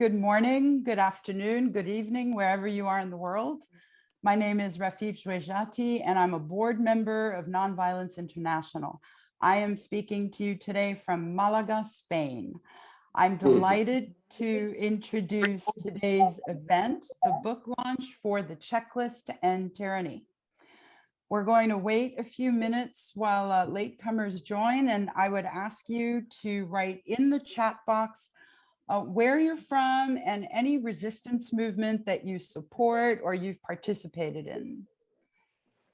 Good morning, good afternoon, good evening, wherever you are in the world. My name is Rafif Jouejati, and I'm a board member of Nonviolence International. I am speaking to you today from Malaga, Spain. I'm delighted to introduce today's event, the book launch for the checklist to end tyranny. We're going to wait a few minutes while latecomers join, and I would ask you to write in the chat box where you're from and any resistance movement that you support or you've participated in.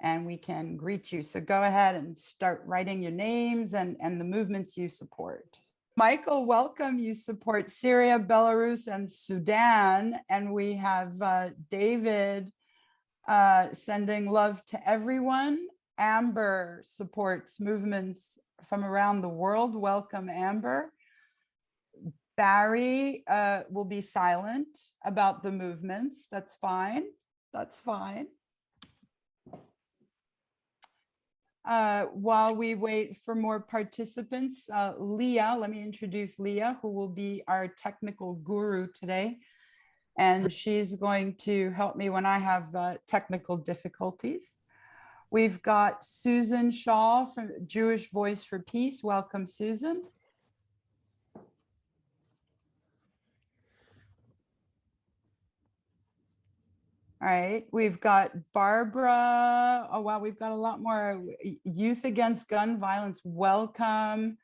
And we can greet you. So go ahead and start writing your names and the movements you support. Michael, welcome. You support Syria, Belarus, and Sudan. And we have David sending love to everyone. Amber supports movements from around the world. Welcome, Amber. Barry will be silent about the movements. That's fine. That's fine. While we wait for more participants, Leah, let me introduce Leah, who will be our technical guru today. And she's going to help me when I have technical difficulties. We've got Susan Shaw from Jewish Voice for Peace. Welcome, Susan. All right, we've got Barbara. Oh, wow, we've got a lot more. Youth Against Gun Violence. Welcome,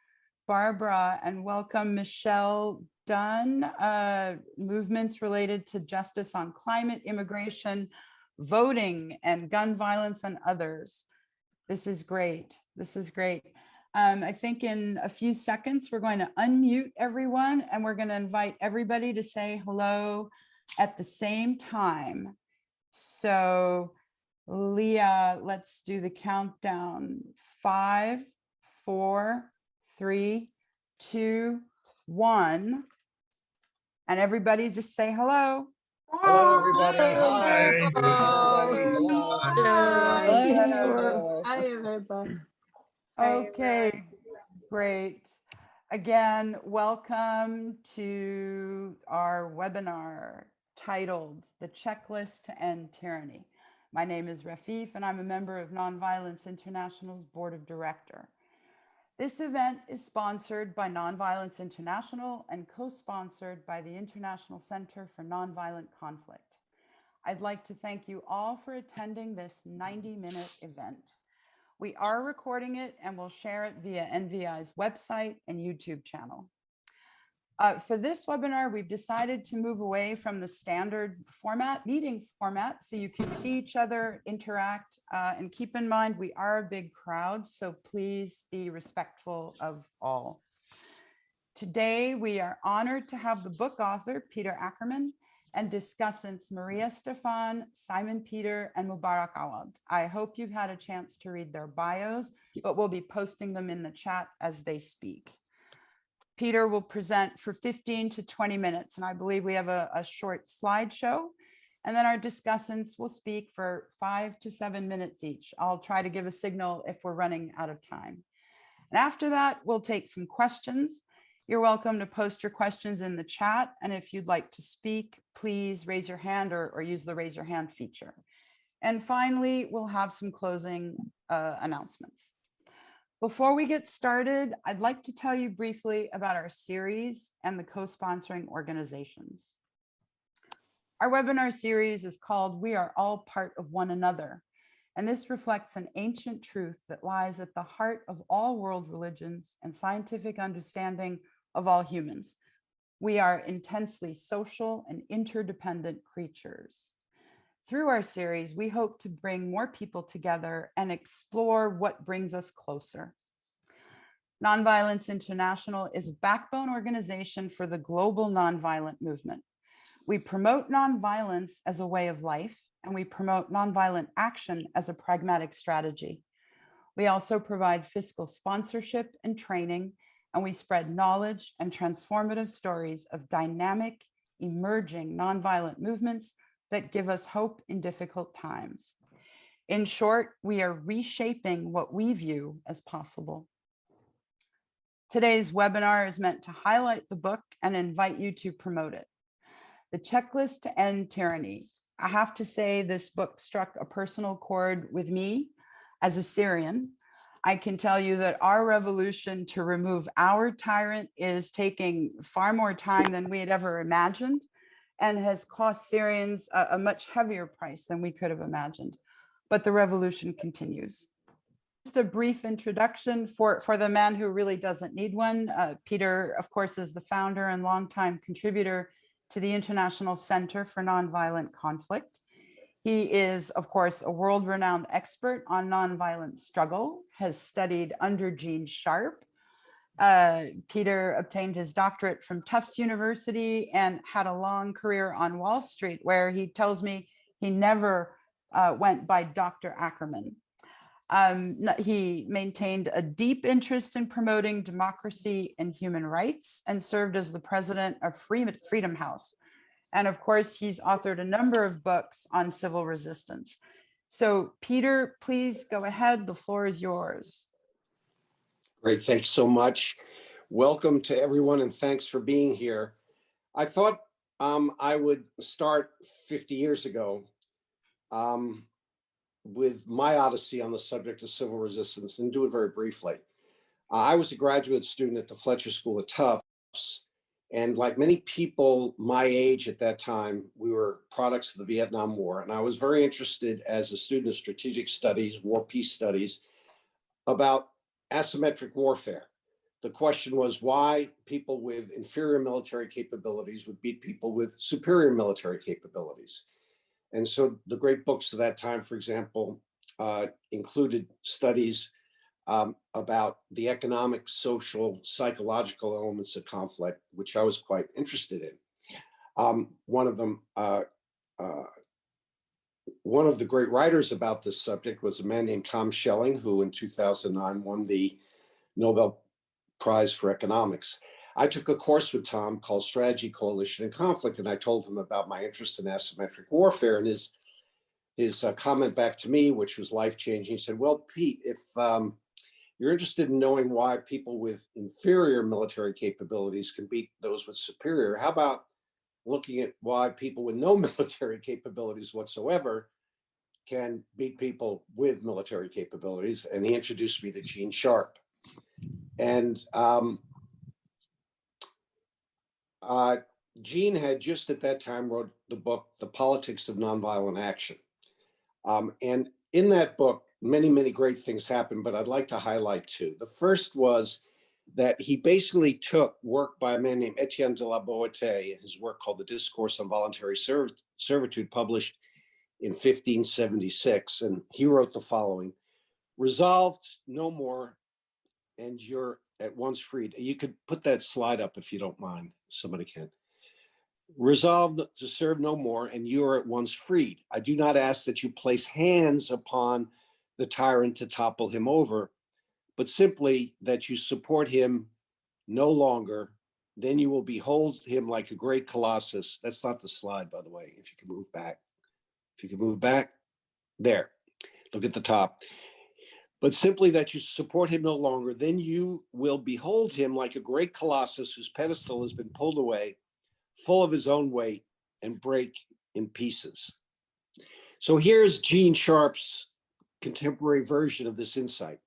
Barbara, and welcome, Michelle Dunn. Movements related to justice on climate, immigration, voting, and gun violence and others. This is great. This is great. I think in a few seconds, we're going to unmute everyone, and we're going to invite everybody to say hello at the same time. So Leah, let's do the countdown. 5, 4, 3, 2, 1. And everybody just say hello. Hello, everybody. Hi. Hi, everybody. Okay, great. Again, welcome to our webinar titled The Checklist to End Tyranny. My name is Rafif, and I'm a member of Nonviolence International's Board of Directors. This event is sponsored by Nonviolence International and co-sponsored by the International Center for Nonviolent Conflict. I'd like to thank you all for attending this 90-minute event. We are recording it and we'll share it via NVI's website and YouTube channel. For this webinar, we've decided to move away from the standard format, meeting format, so you can see each other, interact, and keep in mind we are a big crowd, so please be respectful of all. Today, we are honored to have the book author, Peter Ackerman, and discussants Maria Stephan, Simon Peter, and Mubarak Awad. I hope you've had a chance to read their bios, but we'll be posting them in the chat as they speak. Peter will present for 15 to 20 minutes, and I believe we have a short slideshow. And then our discussants will speak for 5 to 7 minutes each. I'll try to give a signal if we're running out of time. And after that, we'll take some questions. You're welcome to post your questions in the chat. And if you'd like to speak, please raise your hand or use the raise your hand feature. And finally, we'll have some closing announcements. Before we get started, I'd like to tell you briefly about our series and the co-sponsoring organizations. Our webinar series is called We Are All Part of One Another, and this reflects an ancient truth that lies at the heart of all world religions and scientific understanding of all humans. We are intensely social and interdependent creatures. Through our series, we hope to bring more people together and explore what brings us closer. Nonviolence International is a backbone organization for the global nonviolent movement. We promote nonviolence as a way of life, and we promote nonviolent action as a pragmatic strategy. We also provide fiscal sponsorship and training, and we spread knowledge and transformative stories of dynamic, emerging nonviolent movements that give us hope in difficult times. In short, we are reshaping what we view as possible. Today's webinar is meant to highlight the book and invite you to promote it. The Checklist to End Tyranny. I have to say this book struck a personal chord with me as a Syrian. I can tell you that our revolution to remove our tyrant is taking far more time than we had ever imagined and has cost Syrians a much heavier price than we could have imagined. But the revolution continues. Just a brief introduction for the man who really doesn't need one. Peter, of course, is the founder and longtime contributor to the International Center for Nonviolent Conflict. He is, of course, a world-renowned expert on nonviolent struggle, has studied under Gene Sharp. Peter obtained his doctorate from Tufts University and had a long career on Wall Street, where he tells me he never went by Dr. Ackerman. He maintained a deep interest in promoting democracy and human rights and served as the president of Freedom House. And of course, he's authored a number of books on civil resistance. So Peter, please go ahead. The floor is yours. Great, thanks so much. Welcome to everyone and thanks for being here. I thought I would start 50 years ago with my odyssey on the subject of civil resistance and do it very briefly. I was a graduate student at the Fletcher School at Tufts, and like many people my age at that time, we were products of the Vietnam War, and I was very interested as a student of strategic studies, war peace studies, about asymmetric warfare. The question was why people with inferior military capabilities would beat people with superior military capabilities. And so the great books of that time, for example, included studies about the economic, social, psychological elements of conflict, which I was quite interested in. One of the great writers about this subject was a man named Tom Schelling, who in 2009 won the Nobel Prize for Economics. I took a course with Tom called Strategy, Coalition, and Conflict, and I told him about my interest in asymmetric warfare, and his comment back to me, which was life-changing, he said, well, Pete, if you're interested in knowing why people with inferior military capabilities can beat those with superior, how about looking at why people with no military capabilities whatsoever can beat people with military capabilities? And he introduced me to Gene Sharp. And Gene had just at that time wrote the book, The Politics of Nonviolent Action. And in that book, many, many great things happened, but I'd like to highlight two. The first was that he basically took work by a man named Etienne de la Boétie, his work called The Discourse on Voluntary Servitude, published in 1576. And he wrote the following: resolved no more, and you're at once freed. You could put that slide up if you don't mind, somebody can. Resolved to serve no more, and you are at once freed. I do not ask that you place hands upon the tyrant to topple him over, but simply that you support him no longer. Then you will behold him like a great colossus. That's not the slide, by the way, if you can move back. If you can move back, there, look at the top. But simply that you support him no longer, then you will behold him like a great colossus whose pedestal has been pulled away, full of his own weight, and break in pieces. So here's Gene Sharp's contemporary version of this insight.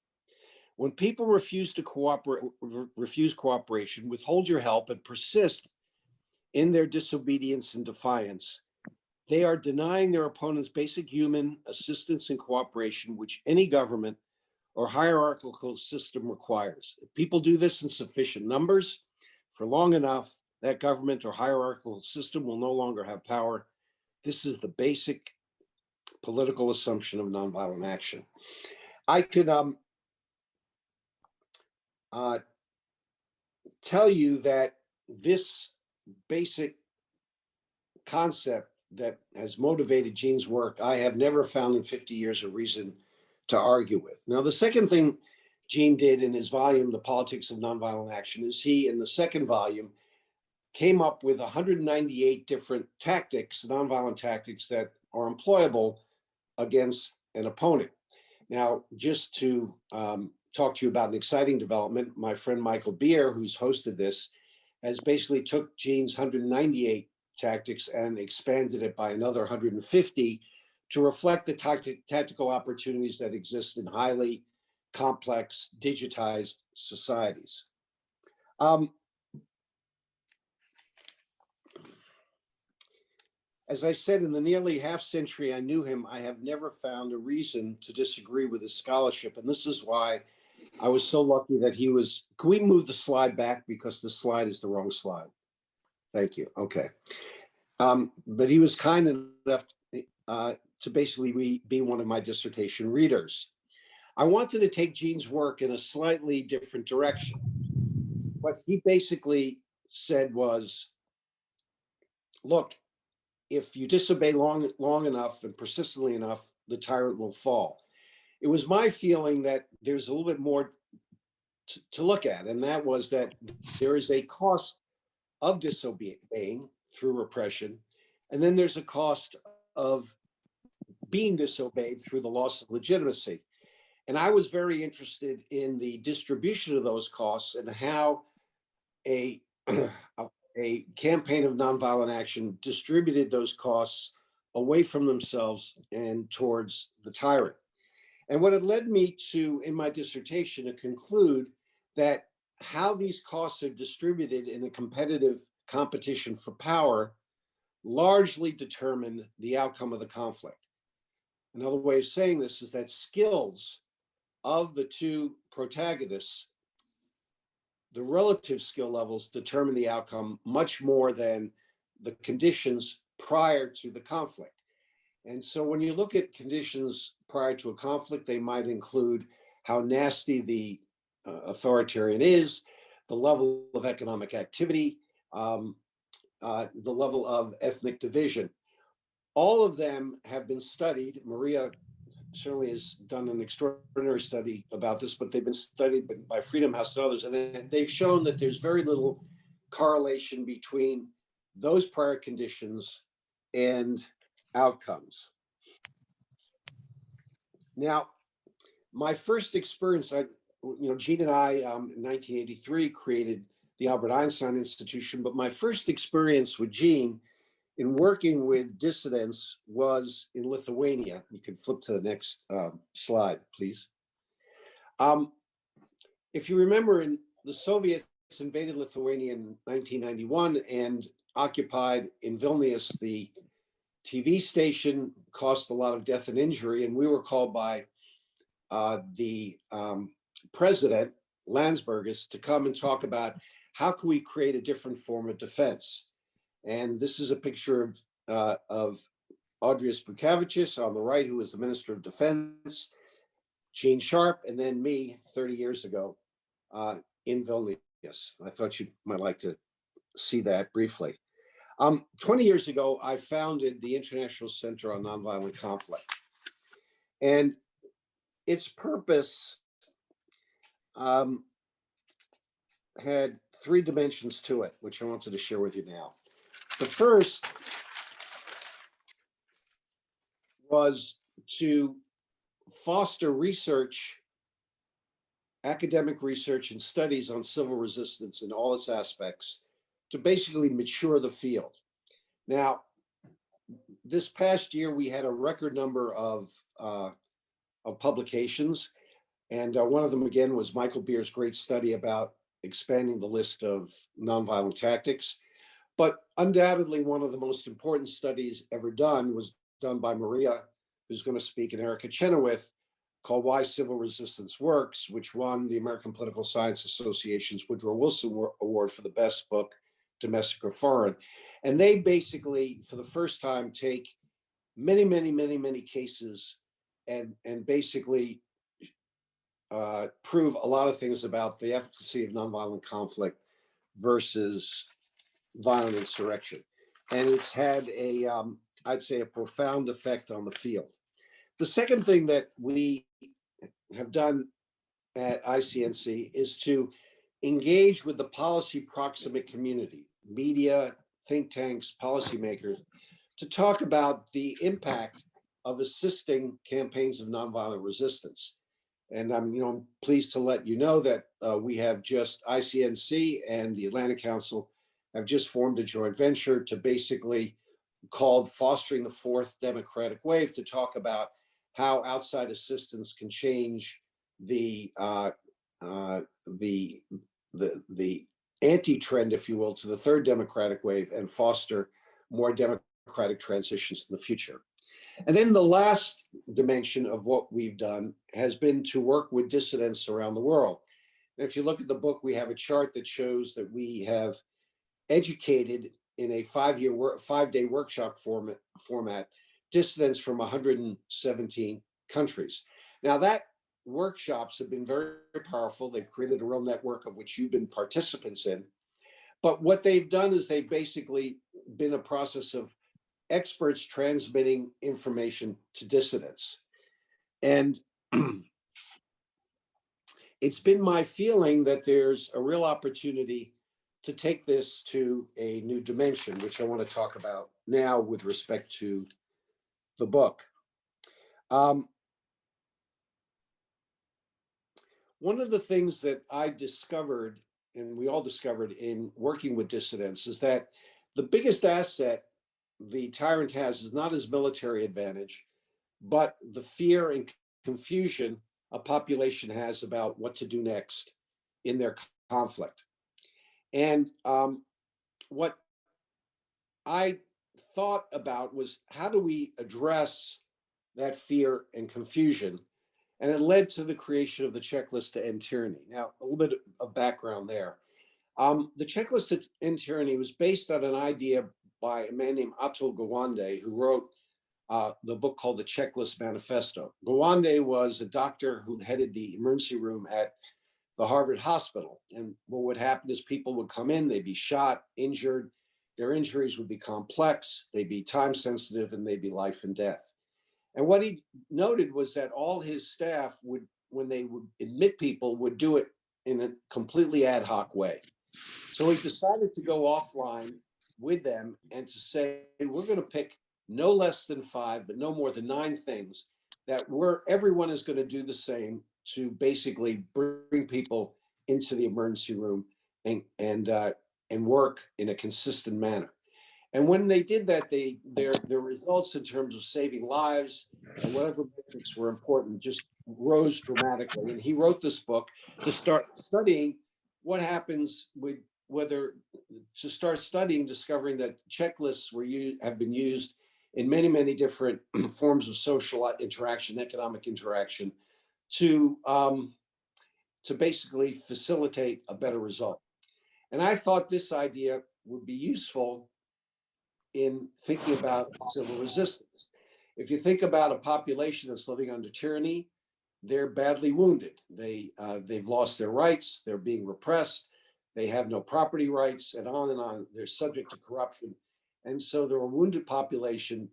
When people refuse cooperation, withhold your help, and persist in their disobedience and defiance, they are denying their opponents basic human assistance and cooperation, which any government or hierarchical system requires. If people do this in sufficient numbers for long enough, that government or hierarchical system will no longer have power. This is the basic political assumption of nonviolent action. I could tell you that this basic concept that has motivated Gene's work, I have never found in 50 years a reason to argue with. Now, the second thing Gene did in his volume, The Politics of Nonviolent Action, is he, in the second volume, came up with 198 different tactics, nonviolent tactics, that are employable against an opponent. Now, just to talk to you about an exciting development, my friend Michael Beer, who's hosted this, has basically took Gene's 198 tactics and expanded it by another 150 to reflect the tactical opportunities that exist in highly complex, digitized societies. As I said, in the nearly half century I knew him, I have never found a reason to disagree with his scholarship. And this is why I was so lucky that he was, can we move the slide back because the slide is the wrong slide? Thank you, okay. But he was kind enough to basically be one of my dissertation readers. I wanted to take Gene's work in a slightly different direction. What he basically said was, look, if you disobey long enough and persistently enough, the tyrant will fall. It was my feeling that there's a little bit more to look at, and that was that there is a cost of disobeying through repression, and then there's a cost of being disobeyed through the loss of legitimacy. And I was very interested in the distribution of those costs and how a campaign of nonviolent action distributed those costs away from themselves and towards the tyrant. And what it led me to, in my dissertation, to conclude that how these costs are distributed in a competitive competition for power largely determine the outcome of the conflict. Another way of saying this is that skills of the two protagonists, the relative skill levels determine the outcome much more than the conditions prior to the conflict. And so when you look at conditions prior to a conflict, they might include how nasty the authoritarian is, the level of economic activity, the level of ethnic division. All of them have been studied. Maria certainly has done an extraordinary study about this, but they've been studied by Freedom House and others, and they've shown that there's very little correlation between those prior conditions and outcomes. Now, my first experience, Gene and I in 1983 created the Albert Einstein Institution, but my first experience with Gene in working with dissidents was in Lithuania. You can flip to the next slide, please. If you remember, the Soviets invaded Lithuania in 1991 and occupied in Vilnius the TV station, caused a lot of death and injury, and we were called by the president, Landsbergis, to come and talk about how can we create a different form of defense. And this is a picture of Audrius Bukavicius on the right, who was the Minister of Defense, Gene Sharp, and then me 30 years ago in Vilnius. I thought you might like to see that briefly. 20 years ago, I founded the International Center on Nonviolent Conflict. And its purpose had three dimensions to it, which I wanted to share with you now. The first was to foster research, academic research and studies on civil resistance in all its aspects to basically mature the field. Now, this past year, we had a record number of publications. And one of them, again, was Michael Beer's great study about expanding the list of nonviolent tactics. But undoubtedly, one of the most important studies ever done was done by Maria, who's going to speak, and Erica Chenoweth, called Why Civil Resistance Works, which won the American Political Science Association's Woodrow Wilson Award for the best book, domestic or foreign. And they basically, for the first time, take many cases and basically prove a lot of things about the efficacy of nonviolent conflict versus violent insurrection. And it's had a, I'd say, a profound effect on the field. The second thing that we have done at ICNC is to engage with the policy proximate community, media, think tanks, policymakers, to talk about the impact of assisting campaigns of nonviolent resistance. And I'm pleased to let you know that we have just ICNC and the Atlantic Council have just formed a joint venture to basically called Fostering the Fourth Democratic Wave, to talk about how outside assistance can change the anti-trend, if you will, to the third democratic wave and foster more democratic transitions in the future. And then the last dimension of what we've done has been to work with dissidents around the world. And if you look at the book, we have a chart that shows that we have educated in a 5-day workshop format dissidents from 117 countries. Now that workshops have been very, very powerful. They've created a real network of which you've been participants in. But what they've done is they've basically been a process of experts transmitting information to dissidents. And it's been my feeling that there's a real opportunity to take this to a new dimension, which I want to talk about now with respect to the book. One of the things that I discovered, and we all discovered in working with dissidents, is that the biggest asset the tyrant has is not his military advantage, but the fear and confusion a population has about what to do next in their conflict. And what I thought about was, how do we address that fear and confusion? And it led to the creation of the checklist to end tyranny. Now, a little bit of background there. The checklist to end tyranny was based on an idea by a man named Atul Gawande, who wrote the book called The Checklist Manifesto. Gawande was a doctor who headed the emergency room at the Harvard Hospital. And what would happen is people would come in, they'd be shot, injured. Their injuries would be complex, they'd be time sensitive, and they'd be life and death. And what he noted was that all his staff would, when they would admit people, would do it in a completely ad hoc way. So he decided to go offline with them and to say, we're going to pick no less than 5, but no more than 9 things that everyone is going to do the same to basically bring people into the emergency room and work in a consistent manner. And when they did that, their results in terms of saving lives and whatever metrics were important just rose dramatically. And he wrote this book to start studying what happens with discovering that checklists have been used in many, many different forms of social interaction, economic interaction, to basically facilitate a better result. And I thought this idea would be useful in thinking about civil resistance. If you think about a population that's living under tyranny, they're badly wounded. They've lost their rights, they're being repressed, they have no property rights, and on and on. They're subject to corruption. And so they're a wounded population,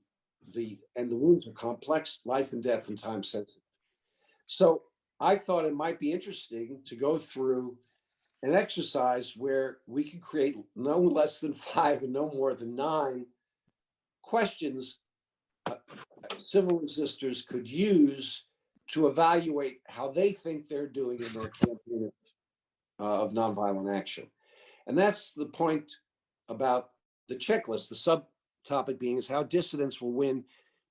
and the wounds are complex, life and death, and time sensitive. So I thought it might be interesting to go through an exercise where we could create no less than 5 and no more than 9 questions civil resistors could use to evaluate how they think they're doing in their campaign of nonviolent action. And that's the point about the checklist. The subtopic being is how dissidents will win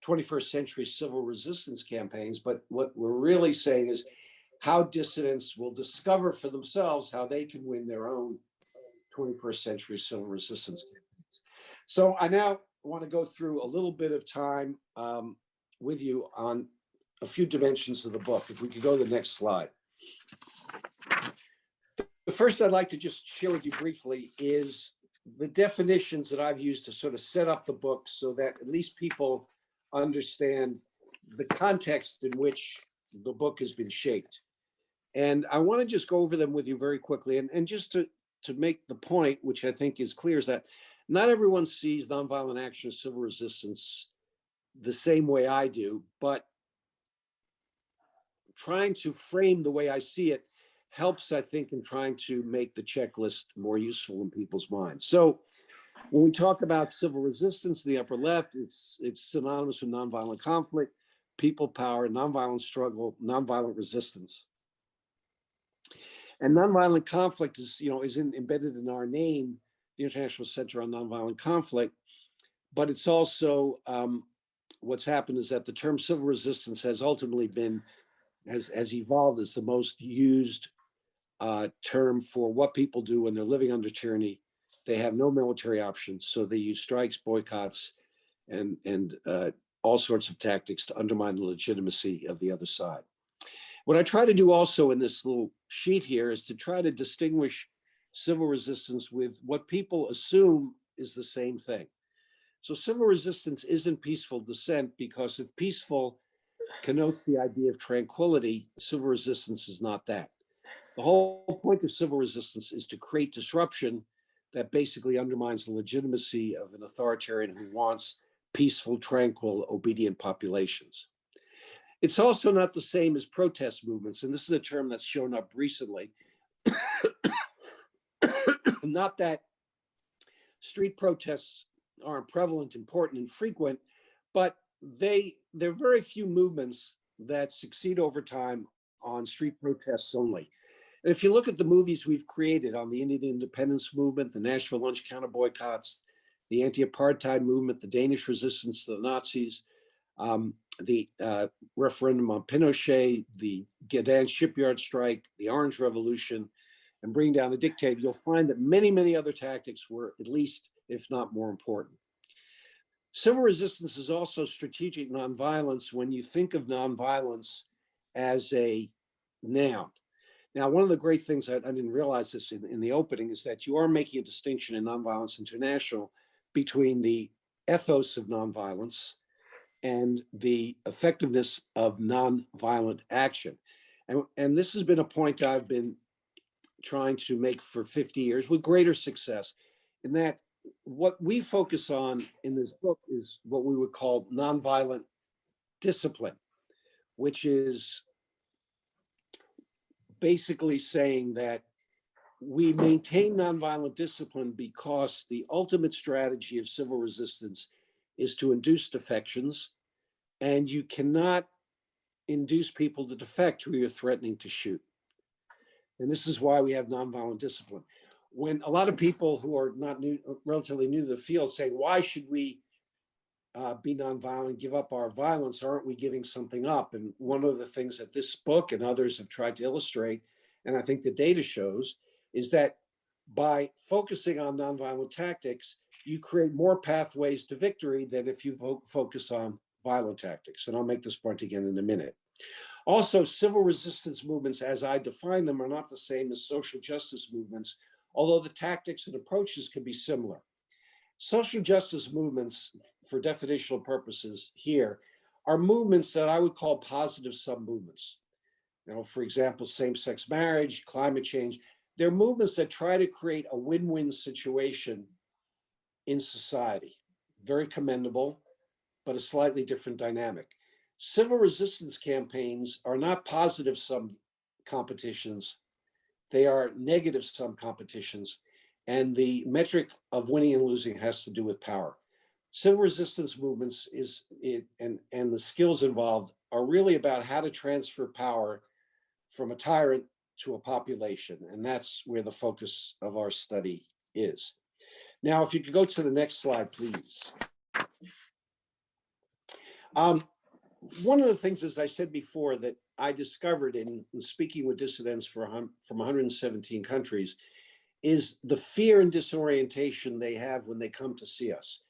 21st century civil resistance campaigns. But what we're really saying is how dissidents will discover for themselves how they can win their own 21st century civil resistance campaigns. So I now want to go through a little bit of time with you on a few dimensions of the book. If we could go to the next slide. The first I'd like to just share with you briefly is the definitions that I've used to sort of set up the book so that at least people understand the context in which the book has been shaped. And I want to just go over them with you very quickly. And just to make the point, which I think is clear, is that not everyone sees nonviolent action or civil resistance the same way I do, but trying to frame the way I see it helps, I think, in trying to make the checklist more useful in people's minds. So when we talk about civil resistance in the upper left, it's synonymous with nonviolent conflict, people power, nonviolent struggle, nonviolent resistance. And nonviolent conflict is embedded in our name the International Center on Nonviolent Conflict. But it's also, what's happened is that the term civil resistance has ultimately has evolved as the most used term for what people do when they're living under tyranny. They have no military options, so they use strikes, boycotts, and all sorts of tactics to undermine the legitimacy of the other side. What I try to do also in this little sheet here is to try to distinguish civil resistance with what people assume is the same thing. So civil resistance isn't peaceful dissent, because if peaceful connotes the idea of tranquility, civil resistance is not that. The whole point of civil resistance is to create disruption that basically undermines the legitimacy of an authoritarian who wants peaceful, tranquil, obedient populations. It's also not the same as protest movements, and this is a term that's shown up recently. Not that street protests aren't prevalent, important, and frequent, but there are very few movements that succeed over time on street protests only. And if you look at the movies we've created on the Indian independence movement, the Nashville lunch counter boycotts, the anti-apartheid movement, the Danish resistance to the Nazis, the referendum on Pinochet, the Gdansk shipyard strike, the Orange Revolution, and bring down the dictator, you'll find that many, many other tactics were at least, if not more important. Civil resistance is also strategic nonviolence when you think of nonviolence as a noun. Now, one of the great things I didn't realize this in the opening is that you are making a distinction in Nonviolence International between the ethos of nonviolence and the effectiveness of nonviolent action. And this has been a point I've been trying to make for 50 years with greater success, in that what we focus on in this book is what we would call nonviolent discipline, which is basically saying that we maintain nonviolent discipline because the ultimate strategy of civil resistance is to induce defections, and you cannot induce people to defect who you're threatening to shoot. And this is why we have nonviolent discipline. When a lot of people who are not new, relatively new to the field, say, why should we be nonviolent, give up our violence? Aren't we giving something up? And one of the things that this book and others have tried to illustrate, and I think the data shows, is that by focusing on nonviolent tactics, you create more pathways to victory than if you focus on violent tactics. And I'll make this point again in a minute. Also, civil resistance movements, as I define them, are not the same as social justice movements, although the tactics and approaches can be similar. Social justice movements, for definitional purposes here, are movements that I would call positive sub-movements. You know, for example, same-sex marriage, climate change. They're movements that try to create a win-win situation in society. Very commendable, but a slightly different dynamic. Civil resistance campaigns are not positive sum competitions. They are negative sum competitions. And the metric of winning and losing has to do with power. Civil resistance movements and the skills involved are really about how to transfer power from a tyrant to a population. And that's where the focus of our study is. Now, if you could go to the next slide, please. One of the things, as I said before, that I discovered in speaking with dissidents from 117 countries is the fear and disorientation they have when they come to see us.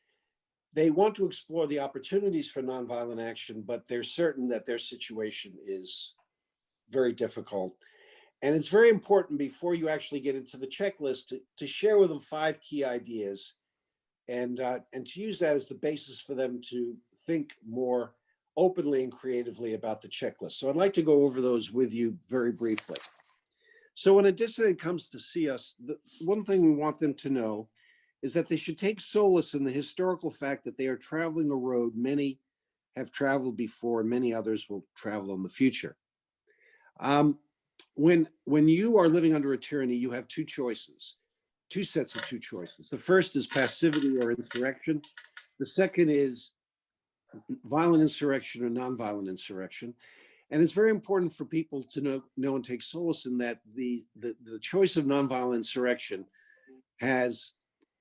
They want to explore the opportunities for nonviolent action, but they're certain that their situation is very difficult. And it's very important, before you actually get into the checklist, to share with them 5 key ideas and to use that as the basis for them to think more openly and creatively about the checklist. So I'd like to go over those with you very briefly. So when a dissident comes to see us, the one thing we want them to know is that they should take solace in the historical fact that they are traveling a road many have traveled before and many others will travel in the future. When you are living under a tyranny, you have 2 choices, 2 sets of 2 choices. The first is passivity or insurrection. The second is violent insurrection or nonviolent insurrection. And it's very important for people to know and take solace in that the choice of nonviolent insurrection has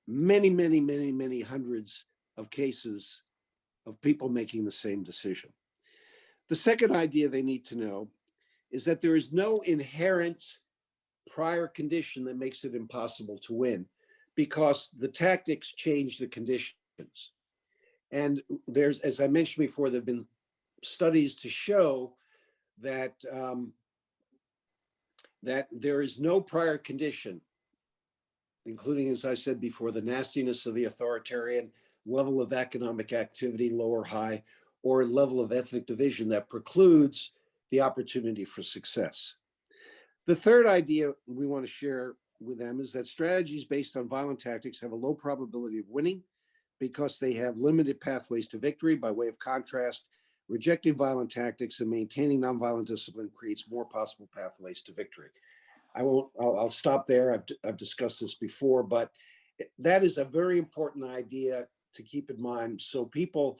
many hundreds of cases of people making the same decision. The second idea they need to know is that there is no inherent prior condition that makes it impossible to win, because the tactics change the conditions. And there's, as I mentioned before, there have been studies to show that that there is no prior condition, including, as I said before, the nastiness of the authoritarian, level of economic activity, low or high, or level of ethnic division, that precludes the opportunity for success. The third idea we want to share with them is that strategies based on violent tactics have a low probability of winning because they have limited pathways to victory. By way of contrast, rejecting violent tactics and maintaining nonviolent discipline creates more possible pathways to victory. I'll stop there. I've discussed this before, but that is a very important idea to keep in mind. So people,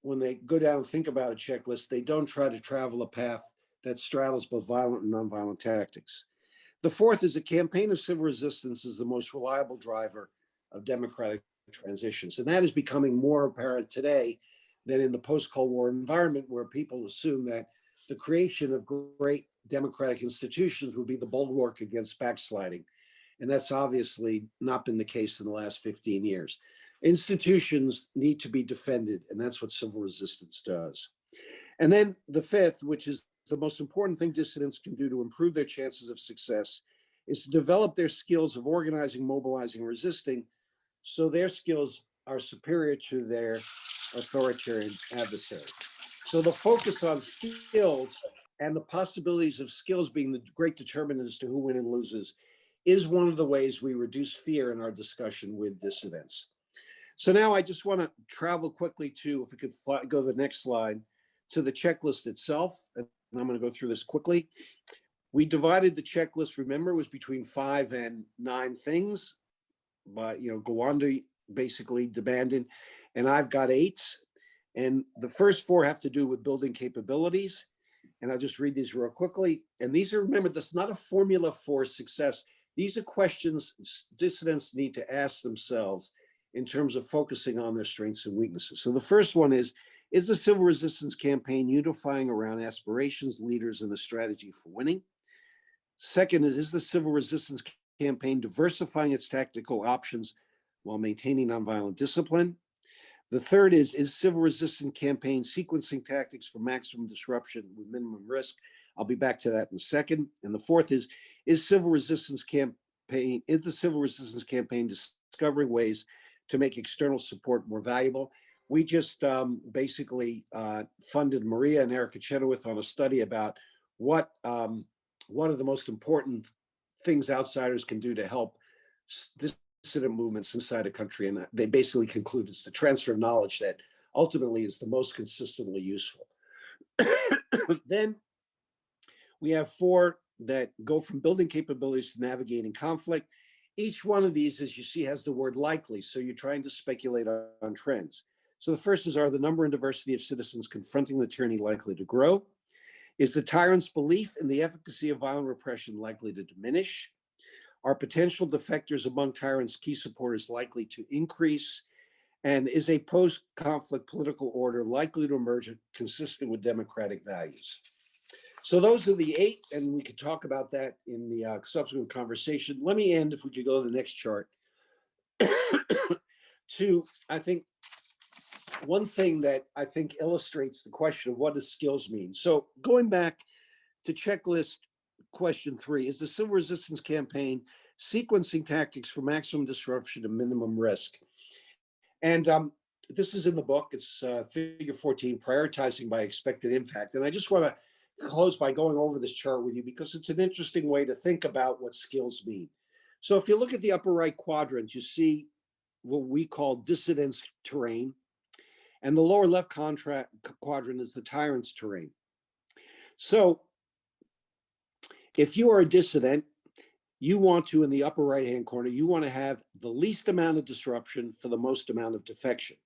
when they go down and think about a checklist, they don't try to travel a path that straddles both violent and nonviolent tactics. The fourth is a campaign of civil resistance is the most reliable driver of democratic transitions. And that is becoming more apparent today than in the post-Cold War environment, where people assume that the creation of great democratic institutions would be the bulwark against backsliding. And that's obviously not been the case in the last 15 years. Institutions need to be defended, and that's what civil resistance does. And then the fifth, which is the most important thing dissidents can do to improve their chances of success, is to develop their skills of organizing, mobilizing, resisting, so their skills are superior to their authoritarian adversary. So the focus on skills and the possibilities of skills being the great determinants as to who wins and loses is one of the ways we reduce fear in our discussion with dissidents. So now I just want to travel quickly to, if we could go to the next slide, to the checklist itself. And I'm going to go through this quickly. We divided the checklist, remember, it was between 5 and 9 things, but Gawande basically demanded, and I've got 8. And the first 4 have to do with building capabilities. And I'll just read these real quickly. And these are, remember, this is not a formula for success. These are questions dissidents need to ask themselves in terms of focusing on their strengths and weaknesses. So the first one is the civil resistance campaign unifying around aspirations, leaders, and a strategy for winning? Second is the civil resistance campaign diversifying its tactical options while maintaining nonviolent discipline? The third is civil resistance campaign sequencing tactics for maximum disruption with minimum risk? I'll be back to that in a second. And the fourth is the civil resistance campaign discovering ways to make external support more valuable? We just basically funded Maria and Erica Chenoweth on a study about what are the most important things outsiders can do to help dissident movements inside a country. And they basically conclude it's the transfer of knowledge that ultimately is the most consistently useful. Then we have 4 that go from building capabilities to navigating conflict. Each one of these, as you see, has the word likely. So you're trying to speculate on trends. So the first is, are the number and diversity of citizens confronting the tyranny likely to grow? Is the tyrant's belief in the efficacy of violent repression likely to diminish? Are potential defectors among tyrants' key supporters likely to increase? And is a post-conflict political order likely to emerge consistent with democratic values? So those are the 8, and we could talk about that in the subsequent conversation. Let me end, if we could go to the next chart, to, I think, one thing that I think illustrates the question of what does skills mean. So going back to checklist question 3, is the civil resistance campaign sequencing tactics for maximum disruption and minimum risk? And this is in the book. It's figure 14, prioritizing by expected impact. And I just want to close by going over this chart with you because it's an interesting way to think about what skills mean. So if you look at the upper right quadrant, you see what we call dissidents terrain. And the lower left quadrant is the tyrant's terrain. So if you are a dissident, you want to, in the upper right-hand corner, you want to have the least amount of disruption for the most amount of defection.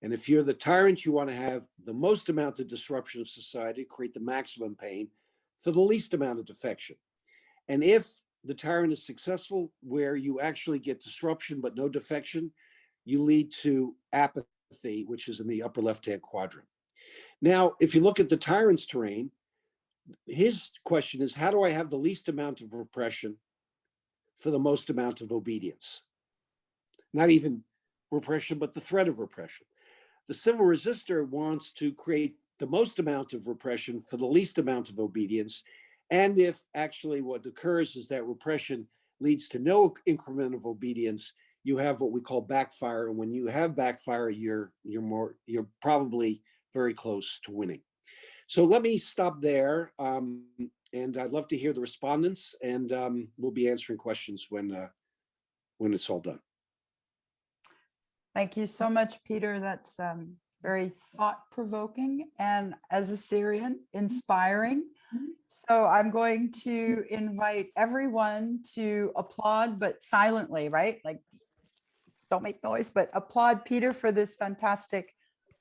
And if you're the tyrant, you want to have the most amount of disruption of society, create the maximum pain for the least amount of defection. And if the tyrant is successful, where you actually get disruption but no defection, you lead to apathy, which is in the upper left-hand quadrant. Now, if you look at the tyrant's terrain, his question is, how do I have the least amount of repression for the most amount of obedience? Not even repression, but the threat of repression. The civil resistor wants to create the most amount of repression for the least amount of obedience. And if actually what occurs is that repression leads to no increment of obedience, you have what we call backfire. And when you have backfire, you're probably very close to winning. So let me stop there. And I'd love to hear the respondents, and we'll be answering questions when it's all done. Thank you so much, Peter. That's very thought-provoking, and as a Syrian, inspiring. So I'm going to invite everyone to applaud, but silently, right? Like, don't make noise, but applaud Peter for this fantastic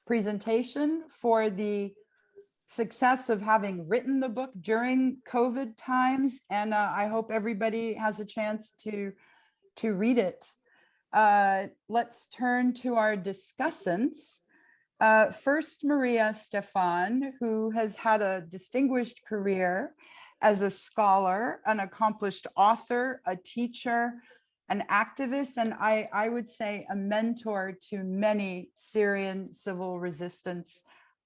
presentation, for the success of having written the book during COVID times. And I hope everybody has a chance to read it. Let's turn to our discussants. First, Maria Stephan, who has had a distinguished career as a scholar, an accomplished author, a teacher, an activist, and I would say a mentor to many Syrian civil resistance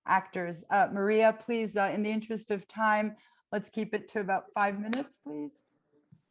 actors. Maria, please, in the interest of time, let's keep it to about 5 minutes, please.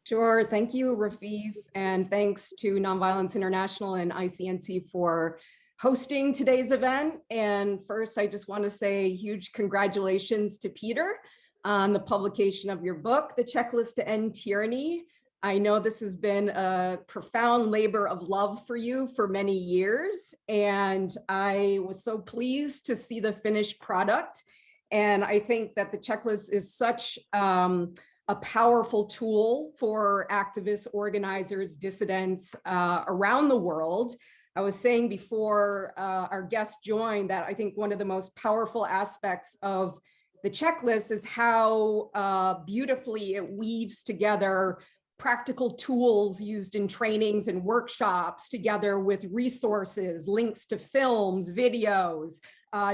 Sure. Thank you, Rafif. And thanks to Nonviolence International and ICNC for hosting today's event. And first, I just want to say huge congratulations to Peter on the publication of your book, The Checklist to End Tyranny. I know this has been a profound labor of love for you for many years, and I was so pleased to see the finished product. And I think that the checklist is such a powerful tool for activists, organizers, dissidents around the world. I was saying before our guest joined that I think one of the most powerful aspects of the checklist is how beautifully it weaves together practical tools used in trainings and workshops, together with resources, links to films, videos,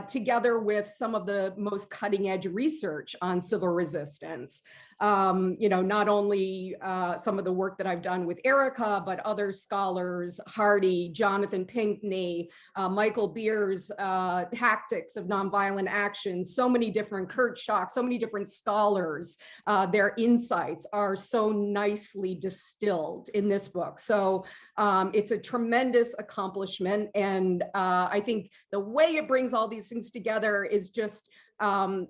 together with some of the most cutting edge research on civil resistance. Not only some of the work that I've done with Erica, but other scholars, Hardy, Jonathan Pinkney, Michael Beer's Tactics of Nonviolent Action, so many different, Kurt Schock, so many different scholars, their insights are so nicely distilled in this book. So it's a tremendous accomplishment. And I think the way it brings all these things together is just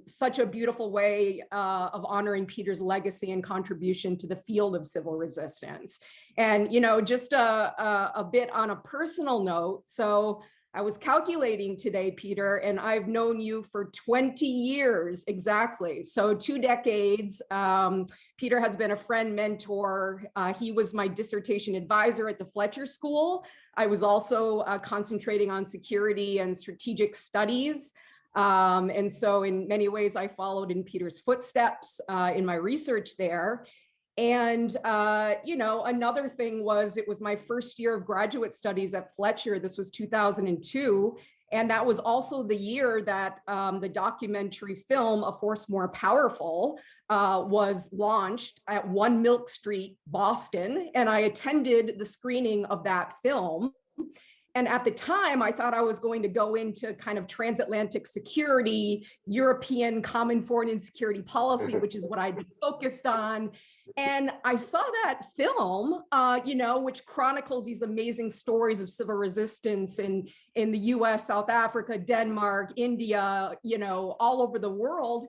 such a beautiful way of honoring Peter's legacy and contribution to the field of civil resistance. And, just a bit on a personal note. So I was calculating today, Peter, and I've known you for 20 years exactly. So 2 decades. Peter has been a friend, mentor. He was my dissertation advisor at the Fletcher School. I was also concentrating on security and strategic studies. And so in many ways, I followed in Peter's footsteps in my research there. And, another thing was, it was my first year of graduate studies at Fletcher. This was 2002. And that was also the year that the documentary film, A Force More Powerful, was launched at 1 Milk Street, Boston. And I attended the screening of that film. And at the time, I thought I was going to go into kind of transatlantic security, European common foreign and security policy, which is what I'd been focused on. And I saw that film, which chronicles these amazing stories of civil resistance in the US, South Africa, Denmark, India, all over the world.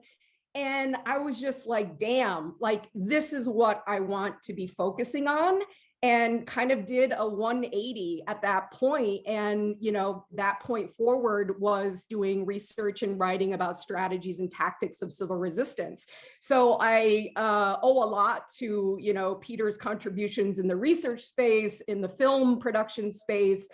And I was just like, damn, like, this is what I want to be focusing on. and kind of did a 180 at that point. And, that point forward was doing research and writing about strategies and tactics of civil resistance. So I owe a lot to, Peter's contributions in the research space, in the film production space,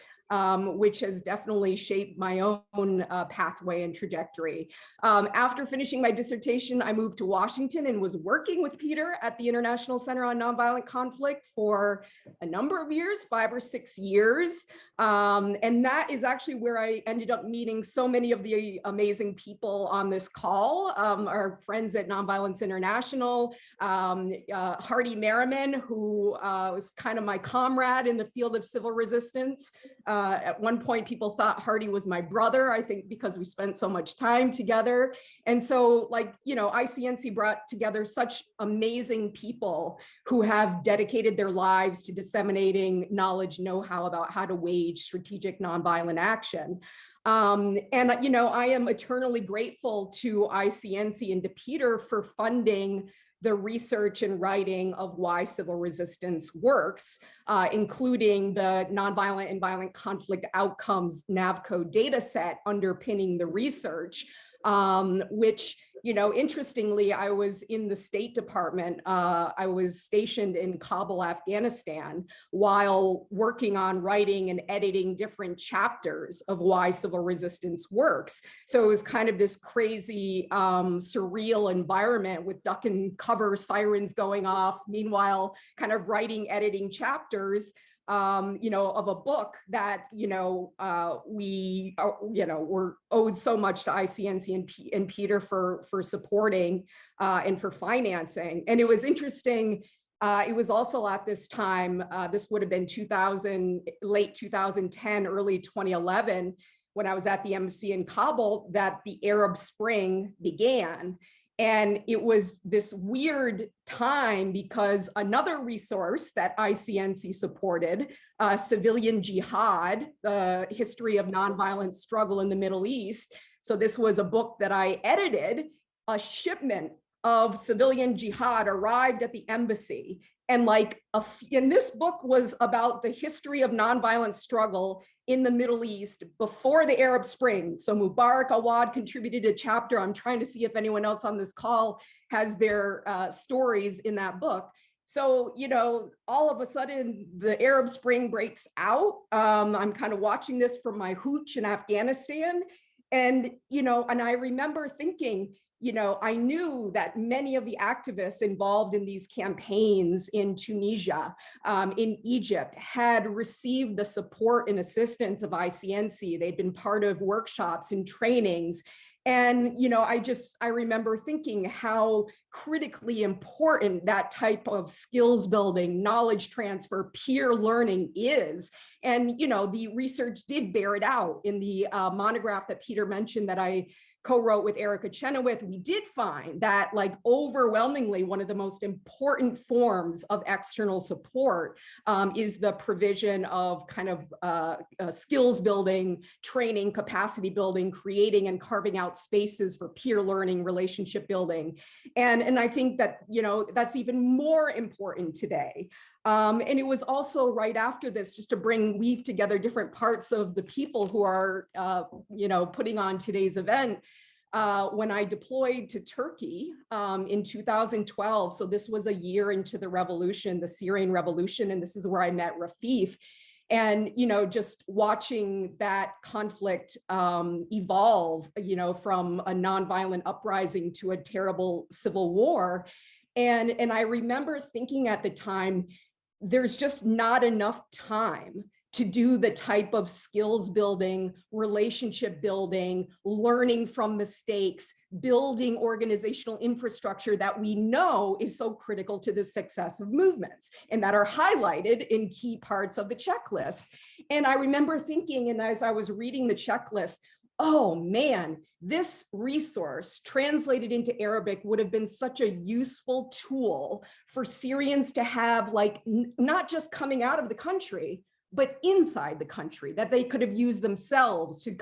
which has definitely shaped my own pathway and trajectory. After finishing my dissertation, I moved to Washington and was working with Peter at the International Center on Nonviolent Conflict for a number of years, 5 or 6 years. And that is actually where I ended up meeting so many of the amazing people on this call, our friends at Nonviolence International, Hardy Merriman, who was kind of my comrade in the field of civil resistance. At one point, people thought Hardy was my brother, I think because we spent so much time together. And so ICNC brought together such amazing people who have dedicated their lives to disseminating knowledge, know-how about how to wage strategic nonviolent action. I am eternally grateful to ICNC and to Peter for funding the research and writing of why civil resistance works, including the Nonviolent and Violent Conflict Outcomes NAVCO data set underpinning the research, which, interestingly, I was in the State Department. I was stationed in Kabul, Afghanistan, while working on writing and editing different chapters of why civil resistance works. So it was kind of this crazy, surreal environment with duck and cover sirens going off, meanwhile, kind of writing, editing chapters of a book that, we, were owed so much to ICNC and Peter for supporting and for financing. And it was interesting. It was also at this time, this would have been late 2010, early 2011, when I was at the embassy in Kabul, that the Arab Spring began. And it was this weird time because another resource that ICNC supported, Civilian Jihad, the history of nonviolent struggle in the Middle East. So this was a book that I edited. A shipment of Civilian Jihad arrived at the embassy. And this book was about the history of nonviolent struggle in the Middle East before the Arab Spring. So Mubarak Awad contributed a chapter. I'm trying to see if anyone else on this call has their stories in that book. So, all of a sudden the Arab Spring breaks out. I'm kind of watching this from my hooch in Afghanistan. And, and I remember thinking, I knew that many of the activists involved in these campaigns in Tunisia, in Egypt, had received the support and assistance of ICNC. They'd been part of workshops and trainings. And, I remember thinking how critically important that type of skills building, knowledge transfer, peer learning is. And, the research did bear it out in the monograph that Peter mentioned that I co-wrote with Erica Chenoweth. We did find that overwhelmingly one of the most important forms of external support is the provision of kind of skills building, training, capacity building, creating and carving out spaces for peer learning, relationship building. And I think that, that's even more important today. And it was also right after this, just to weave together different parts of the people who are, putting on today's event, when I deployed to Turkey in 2012. So this was a year into the revolution, the Syrian revolution, and this is where I met Rafif. And, just watching that conflict evolve, from a nonviolent uprising to a terrible civil war. And I remember thinking at the time, there's just not enough time to do the type of skills building, relationship building, learning from mistakes, building organizational infrastructure that we know is so critical to the success of movements and that are highlighted in key parts of the checklist. And I remember thinking, and as I was reading the checklist, oh man, this resource translated into Arabic would have been such a useful tool for Syrians to have, not just coming out of the country, but inside the country that they could have used themselves to,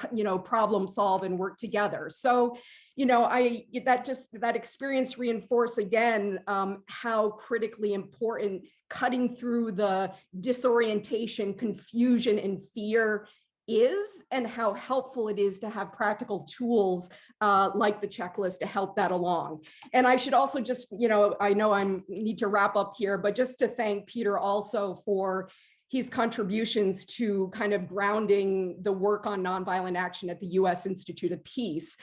problem solve and work together. So, that experience reinforced again how critically important cutting through the disorientation, confusion, and fear is, and how helpful it is to have practical tools like the checklist to help that along. And I should also just, I know I need to wrap up here, but just to thank Peter also for his contributions to kind of grounding the work on nonviolent action at the U.S. Institute of Peace,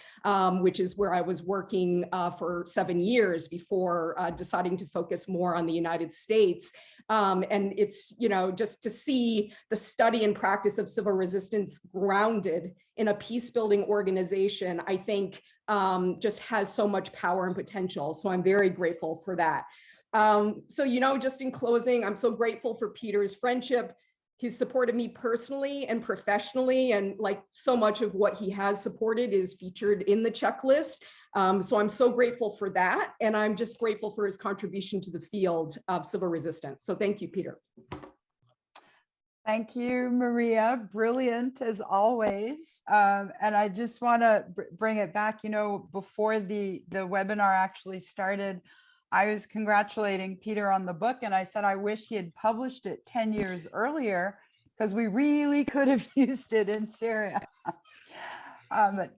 which is where I was working for 7 years before deciding to focus more on the United States. And it's, just to see the study and practice of civil resistance grounded in a peace building organization, I think just has so much power and potential. So I'm very grateful for that. So, just in closing, I'm so grateful for Peter's friendship. He's supported me personally and professionally, and like so much of what he has supported is featured in the checklist. So I'm so grateful for that. And I'm just grateful for his contribution to the field of civil resistance. So thank you, Peter. Thank you, Maria. Brilliant as always. And I just want to bring it back, before the webinar actually started, I was congratulating Peter on the book, and I said I wish he had published it 10 years earlier, because we really could have used it in Syria.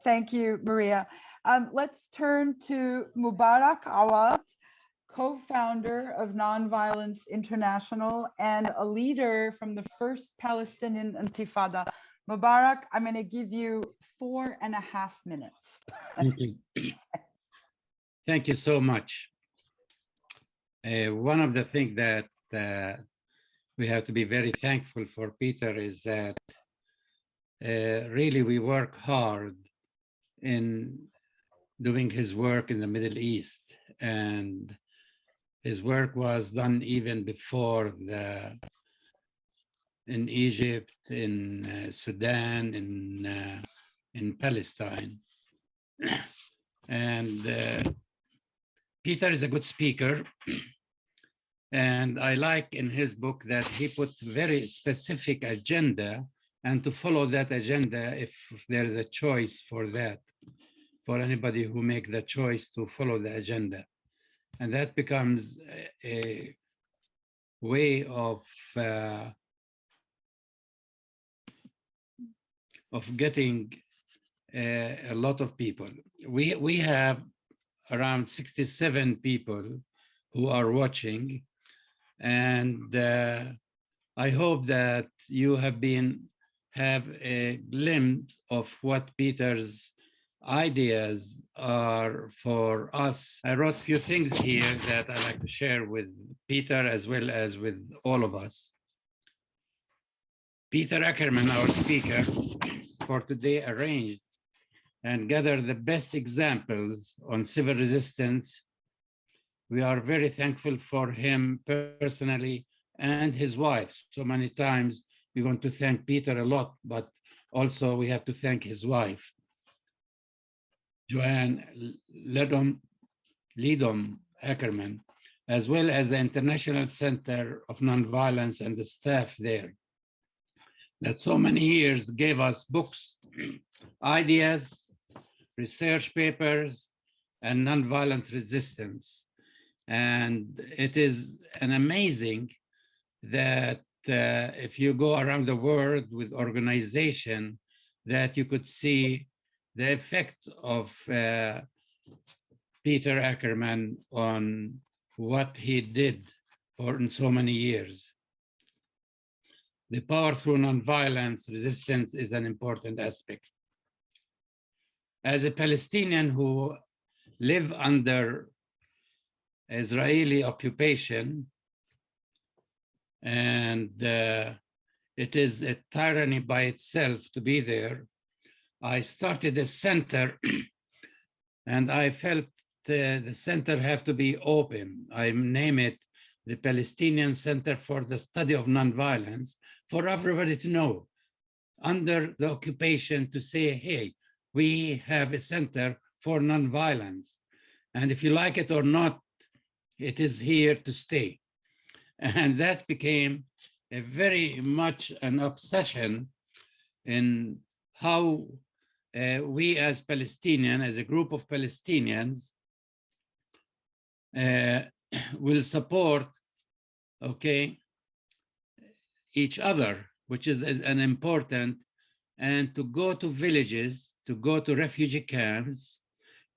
Thank you, Maria. Let's turn to Mubarak Awad, co-founder of Nonviolence International and a leader from the first Palestinian Intifada. Mubarak, I'm going to give you 4.5 minutes. Thank you. Thank you so much. One of the things that we have to be very thankful for Peter is that really we work hard in doing his work in the Middle East, and his work was done even before in Egypt, in Sudan, in Palestine. And Peter is a good speaker, and I like in his book that he put very specific agenda, and to follow that agenda if there is a choice for that, for anybody who make the choice to follow the agenda. And that becomes a way of getting a lot of people. We have around 67 people who are watching, and I hope that you have a glimpse of what Peter's ideas are for us. I wrote a few things here that I'd like to share with Peter as well as with all of us. Peter Ackerman, our speaker for today, arranged and gathered the best examples on civil resistance. We are very thankful for him personally and his wife. So many times we want to thank Peter a lot, but also we have to thank his wife, Joanne Lidom Ackerman, as well as the International Center of Nonviolence and the staff there, that so many years gave us books, ideas, research papers, and nonviolent resistance. And it is an amazing that if you go around the world with organization, that you could see the effect of Peter Ackerman on what he did for in so many years. The power through nonviolence resistance is an important aspect. As a Palestinian who live under Israeli occupation, and it is a tyranny by itself to be there, I started a center and I felt the center have to be open. I name it the Palestinian Center for the Study of Nonviolence, for everybody to know under the occupation, to say, hey, we have a center for nonviolence. And if you like it or not, it is here to stay. And that became a very much an obsession in how we as Palestinians, as a group of Palestinians, will support, okay, each other, which is an important, and to go to villages, to go to refugee camps,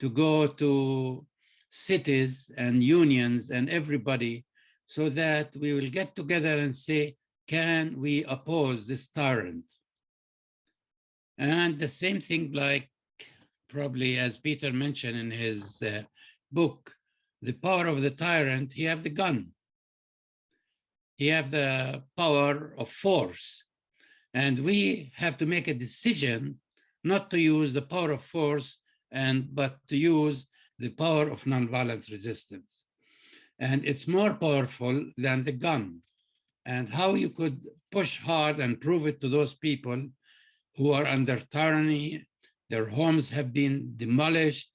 to go to cities and unions and everybody, so that we will get together and say, can we oppose this tyrant? And the same thing, like probably as Peter mentioned in his book, the power of the tyrant, he have the gun. He have the power of force. And we have to make a decision not to use the power of force, but to use the power of nonviolent resistance. And it's more powerful than the gun. And how you could push hard and prove it to those people who are under tyranny, their homes have been demolished,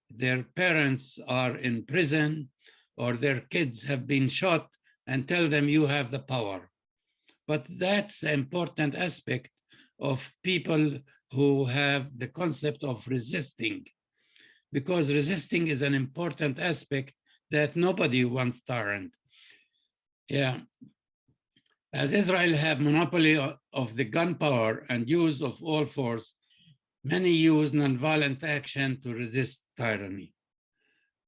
their parents are in prison, or their kids have been shot, and tell them you have the power. But that's an important aspect of people who have the concept of resisting, because resisting is an important aspect that nobody wants tyrant. Yeah. As Israel have monopoly of the gunpowder and use of all force, many use nonviolent action to resist tyranny.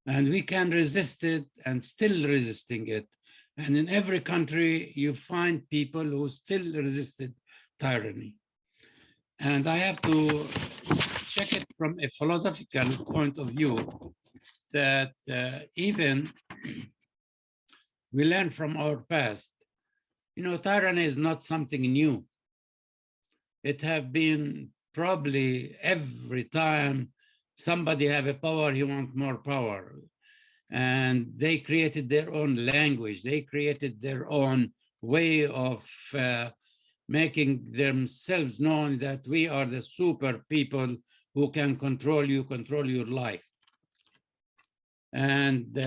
And we can resist it and still resisting it. And in every country, you find people who still resisted tyranny. And I have to check it from a philosophical point of view that even we learn from our past. You know, tyranny is not something new. It have been probably every time somebody have a power, he wants more power. And they created their own language. They created their own way of making themselves known that we are the super people who can control you, control your life. And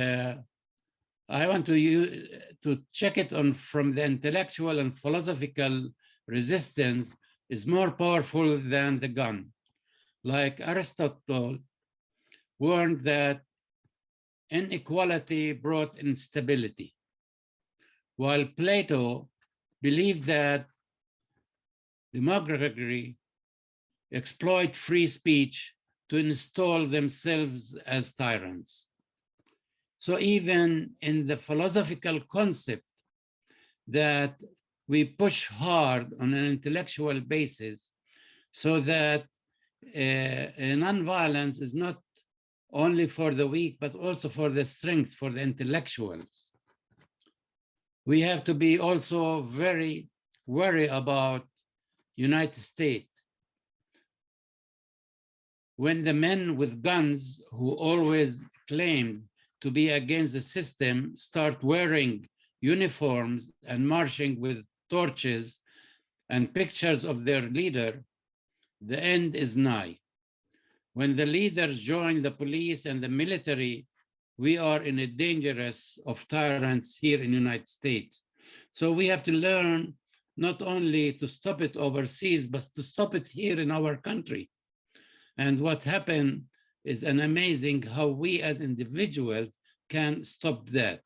I want to check it on from the intellectual and philosophical resistance is more powerful than the gun. Like Aristotle warned that inequality brought instability, while Plato believed that demagoguery exploit free speech to install themselves as tyrants. So even in the philosophical concept that we push hard on an intellectual basis so that nonviolence is not only for the weak, but also for the strength, for the intellectuals. We have to be also very worried about United States. When the men with guns who always claimed to be against the system start wearing uniforms and marching with torches and pictures of their leader, the end is nigh. When the leaders join the police and the military, we are in a dangerous of tyrants here in the United States. So we have to learn not only to stop it overseas, but to stop it here in our country. And what happened is an amazing how we as individuals can stop that.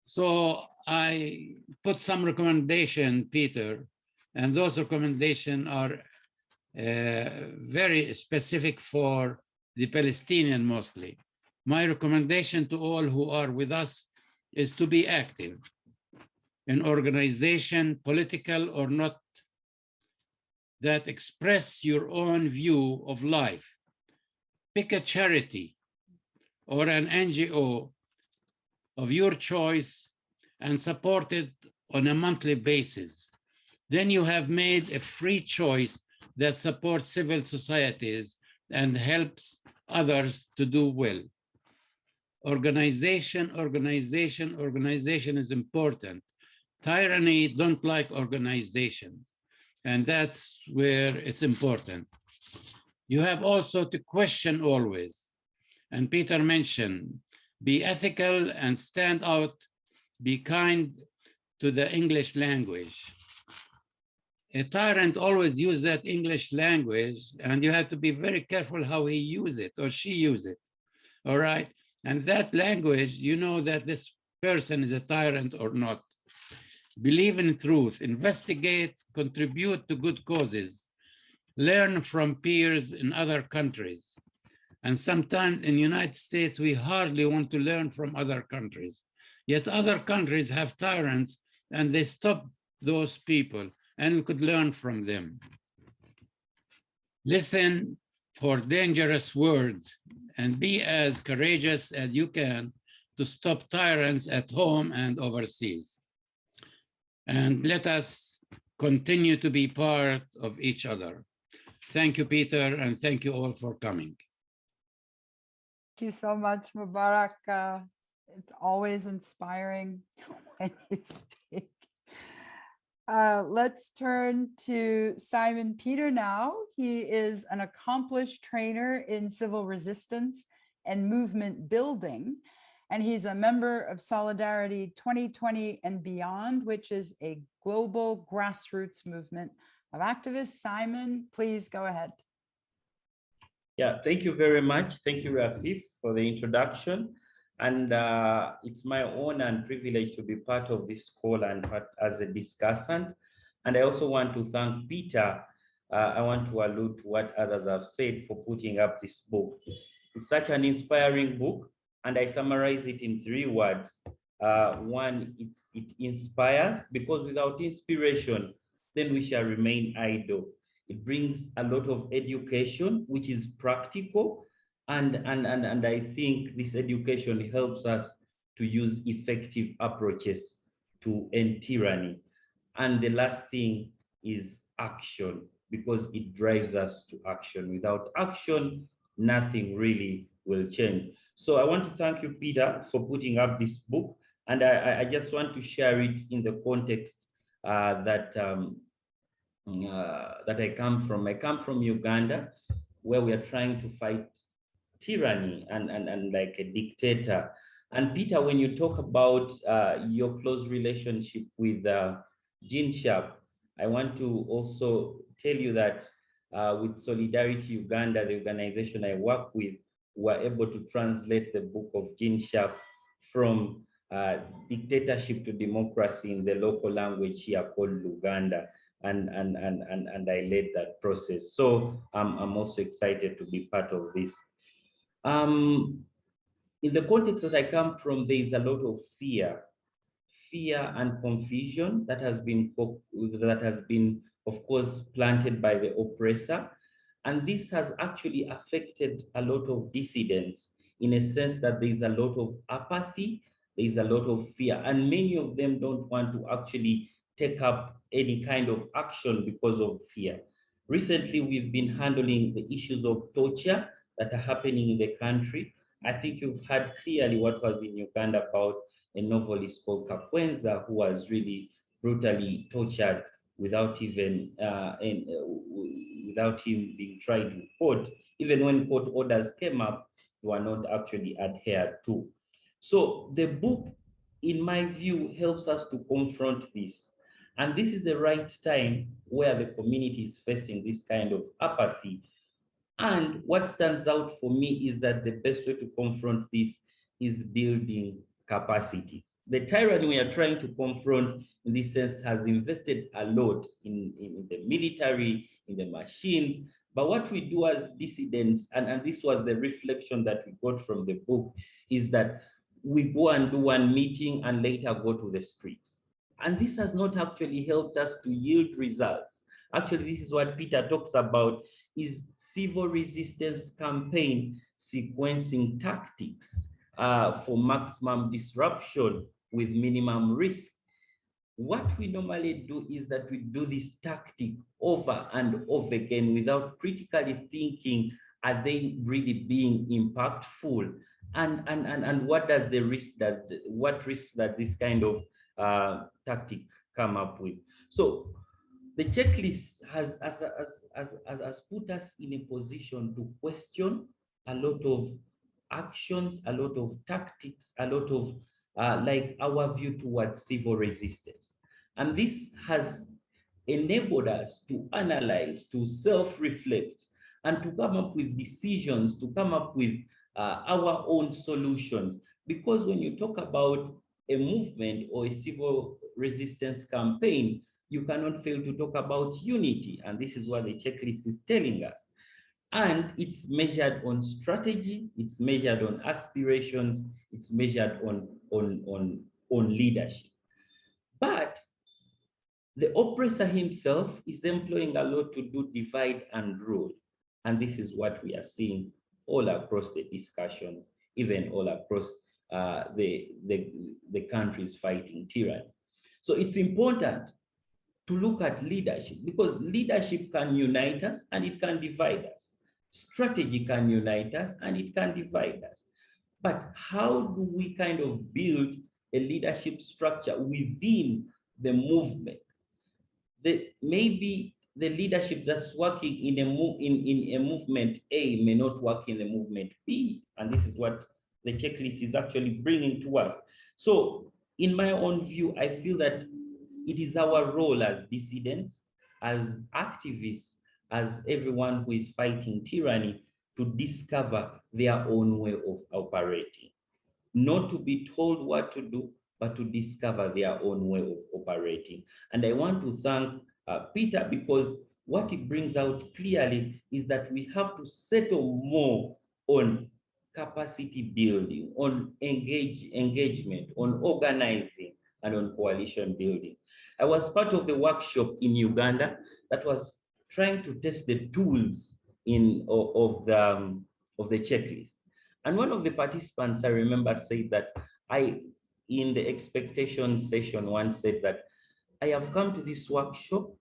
So I put some recommendation, Peter, and those recommendations are very specific for the Palestinian mostly. My recommendation to all who are with us is to be active in organization, political or not, that express your own view of life. Pick a charity or an NGO of your choice and support it on a monthly basis. Then you have made a free choice that supports civil societies and helps others to do well. Organization, organization, organization is important. Tyranny don't like organization, and that's where it's important. You have also to question always, and Peter mentioned, be ethical and stand out, be kind to the English language. A tyrant always uses that English language, and you have to be very careful how he uses it or she uses it, all right? And that language, you know that this person is a tyrant or not. Believe in truth, investigate, contribute to good causes, learn from peers in other countries. And sometimes in the United States, we hardly want to learn from other countries. Yet other countries have tyrants and they stop those people, and we could learn from them. Listen for dangerous words and be as courageous as you can to stop tyrants at home and overseas. And let us continue to be part of each other. Thank you, Peter, and thank you all for coming. Thank you so much, Mubarak. It's always inspiring when you speak. Let's turn to Simon Peter now. He is an accomplished trainer in civil resistance and movement building, and he's a member of Solidarity 2020 and Beyond, which is a global grassroots movement of activists. Simon, please go ahead. Yeah, thank you very much. Thank you, Rafif, for the introduction. And it's my honor and privilege to be part of this call and part as a discussant. And I also want to thank Peter. I want to allude to what others have said for putting up this book. It's such an inspiring book, and I summarize it in 3 words. One, it inspires, because without inspiration, then we shall remain idle. It brings a lot of education, which is practical. And I think this education helps us to use effective approaches to end tyranny. And the last thing is action, because it drives us to action. Without action, nothing really will change. So I want to thank you, Peter, for putting up this book. And I just want to share it in the context that I come from. I come from Uganda, where we are trying to fight tyranny and like a dictator. And Peter, when you talk about your close relationship with Gene Sharp, I want to also tell you that with Solidarity Uganda, the organization I work with, were able to translate the book of Gene Sharp from dictatorship to democracy in the local language here called Luganda. And I led that process. So I'm also excited to be part of this. In the context that I come from, there is a lot of fear and confusion that has been, of course, planted by the oppressor. And this has actually affected a lot of dissidents, in a sense that there is a lot of apathy, there is a lot of fear, and many of them don't want to actually take up any kind of action because of fear. Recently, we've been handling the issues of torture that are happening in the country. I think you've heard clearly what was in Uganda about a novelist called Kakwenza, who was really brutally tortured without even without him being tried in court. Even when court orders came up, they were not actually adhered to. So the book, in my view, helps us to confront this. And this is the right time where the community is facing this kind of apathy. And what stands out for me is that the best way to confront this is building capacities. The tyranny we are trying to confront, in this sense, has invested a lot in the military, in the machines. But what we do as dissidents, and this was the reflection that we got from the book, is that we go and do one meeting and later go to the streets. And this has not actually helped us to yield results. Actually, this is what Peter talks about, is civil resistance campaign sequencing tactics for maximum disruption with minimum risk. What we normally do is that we do this tactic over and over again without critically thinking, are they really being impactful? And what does the risk that, what risk that this kind of tactic come up with? So the checklist has put us in a position to question a lot of actions, a lot of tactics, a lot of like our view towards civil resistance. And this has enabled us to analyze, to self-reflect, and to come up with decisions, to come up with our own solutions. Because when you talk about a movement or a civil resistance campaign, you cannot fail to talk about unity. And this is what the checklist is telling us. And it's measured on strategy, it's measured on aspirations, it's measured on leadership. But the oppressor himself is employing a lot to do divide and rule. And this is what we are seeing all across the discussions, even all across the countries fighting tyranny. So it's important to look at leadership, because leadership can unite us and it can divide us. Strategy can unite us and it can divide us. But how do we kind of build a leadership structure within the movement? Maybe the leadership that's working in a movement A may not work in the movement B, and this is what the checklist is actually bringing to us. So in my own view, I feel that it is our role as dissidents, as activists, as everyone who is fighting tyranny, to discover their own way of operating. Not to be told what to do, but to discover their own way of operating. And I want to thank Peter, because what he brings out clearly is that we have to settle more on capacity building, on engagement, on organizing, and on coalition building. I was part of the workshop in Uganda that was trying to test the tools of the checklist. And one of the participants, I remember, said that in the expectation session, one said that I have come to this workshop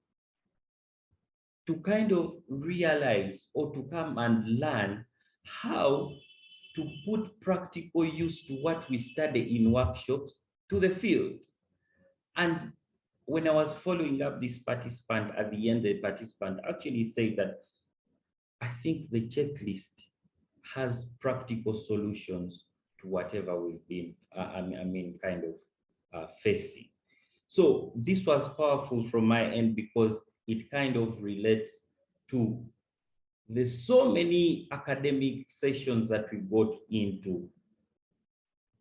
to kind of realize, or to come and learn how to put practical use to what we study in workshops to the field. And when I was following up this participant, at the end, the participant actually said that I think the checklist has practical solutions to whatever we've been, facing. So this was powerful from my end, because it kind of relates to there's so many academic sessions that we got into.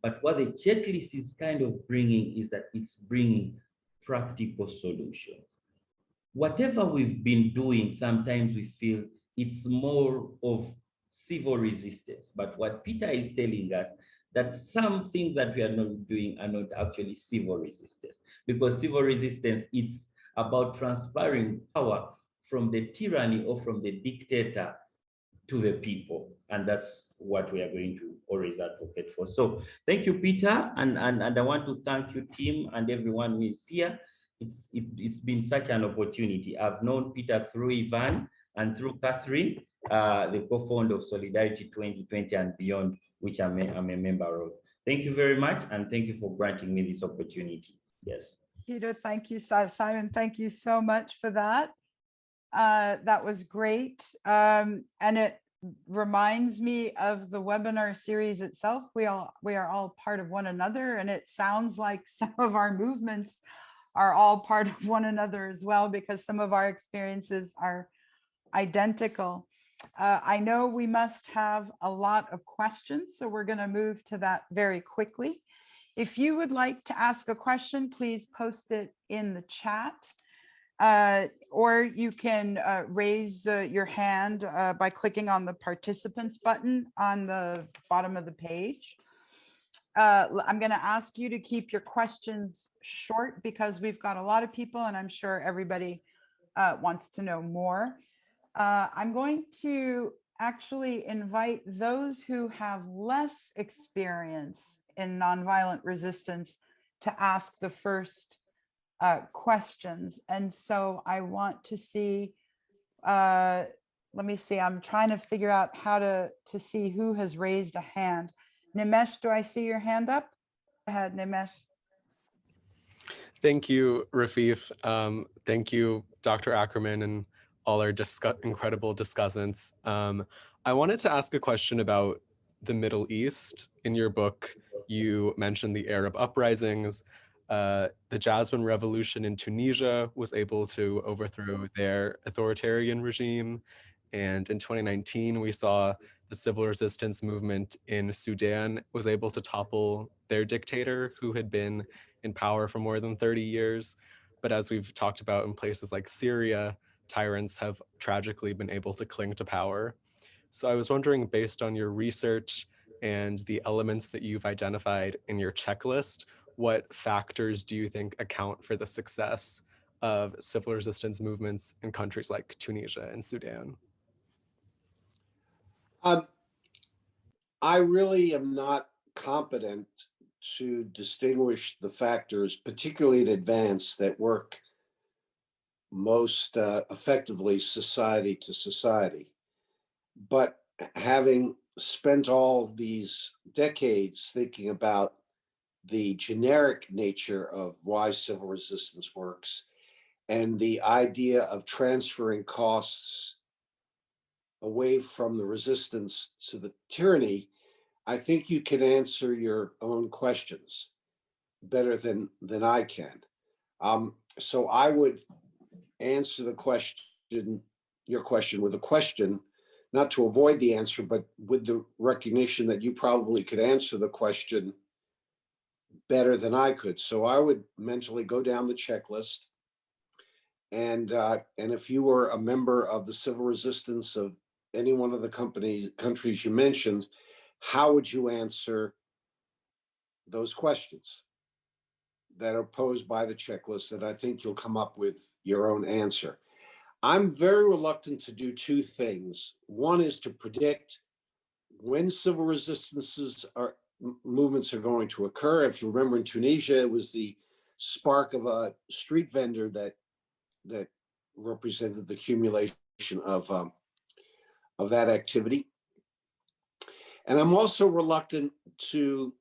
But what the checklist is kind of bringing is that it's bringing practical solutions. Whatever we've been doing, sometimes we feel it's more of civil resistance. But what Peter is telling us, that some things that we are not doing are not actually civil resistance, because civil resistance, it's about transferring power from the tyranny or from the dictator to the people. And that's what we are going to always advocate for. So thank you, Peter. And I want to thank you, team, and everyone who is here. It's been such an opportunity. I've known Peter through Ivan and through Catherine, the co-founder of Solidarity 2020 and Beyond, which I'm a member of. Thank you very much, and thank you for granting me this opportunity. Yes. Peter, thank you. Simon, thank you so much for that. That was great. And it reminds me of the webinar series itself. We are all part of one another, and it sounds like some of our movements are all part of one another as well, because some of our experiences are identical. I know we must have a lot of questions, so we're going to move to that very quickly. If you would like to ask a question, please post it in the chat, or you can raise your hand by clicking on the participants button on the bottom of the page. I'm going to ask you to keep your questions short, because we've got a lot of people and I'm sure everybody wants to know more. I'm going to actually invite those who have less experience in nonviolent resistance to ask the first questions. And so I want to see, let me see, I'm trying to figure out how to see who has raised a hand. Nimesh, do I see your hand up? Go ahead, Nimesh. Thank you, Rafif. Thank you, Dr. Ackerman, and all our incredible discussants. I wanted to ask a question about the Middle East. In your book, you mentioned the Arab uprisings. the Jasmine Revolution in Tunisia was able to overthrow their authoritarian regime. And in 2019, we saw the civil resistance movement in Sudan was able to topple their dictator who had been in power for more than 30 years. But as we've talked about in places like Syria, tyrants have tragically been able to cling to power. So I was wondering, based on your research and the elements that you've identified in your checklist, what factors do you think account for the success of civil resistance movements in countries like Tunisia and Sudan? I really am not competent to distinguish the factors, particularly in advance, that work most effectively society to society. But having spent all these decades thinking about the generic nature of why civil resistance works and the idea of transferring costs away from the resistance to the tyranny, I think you can answer your own questions better than I can. So I would answer the question, your question, with a question, not to avoid the answer, but with the recognition that you probably could answer the question better than I could. So I would mentally go down the checklist. And if you were a member of the civil resistance of any one of the countries you mentioned, how would you answer those questions that are posed by the checklist? That I think you'll come up with your own answer. I'm very reluctant to do two things. One is to predict when civil resistances movements are going to occur. If you remember, in Tunisia, it was the spark of a street vendor that represented the accumulation of that activity. And I'm also reluctant to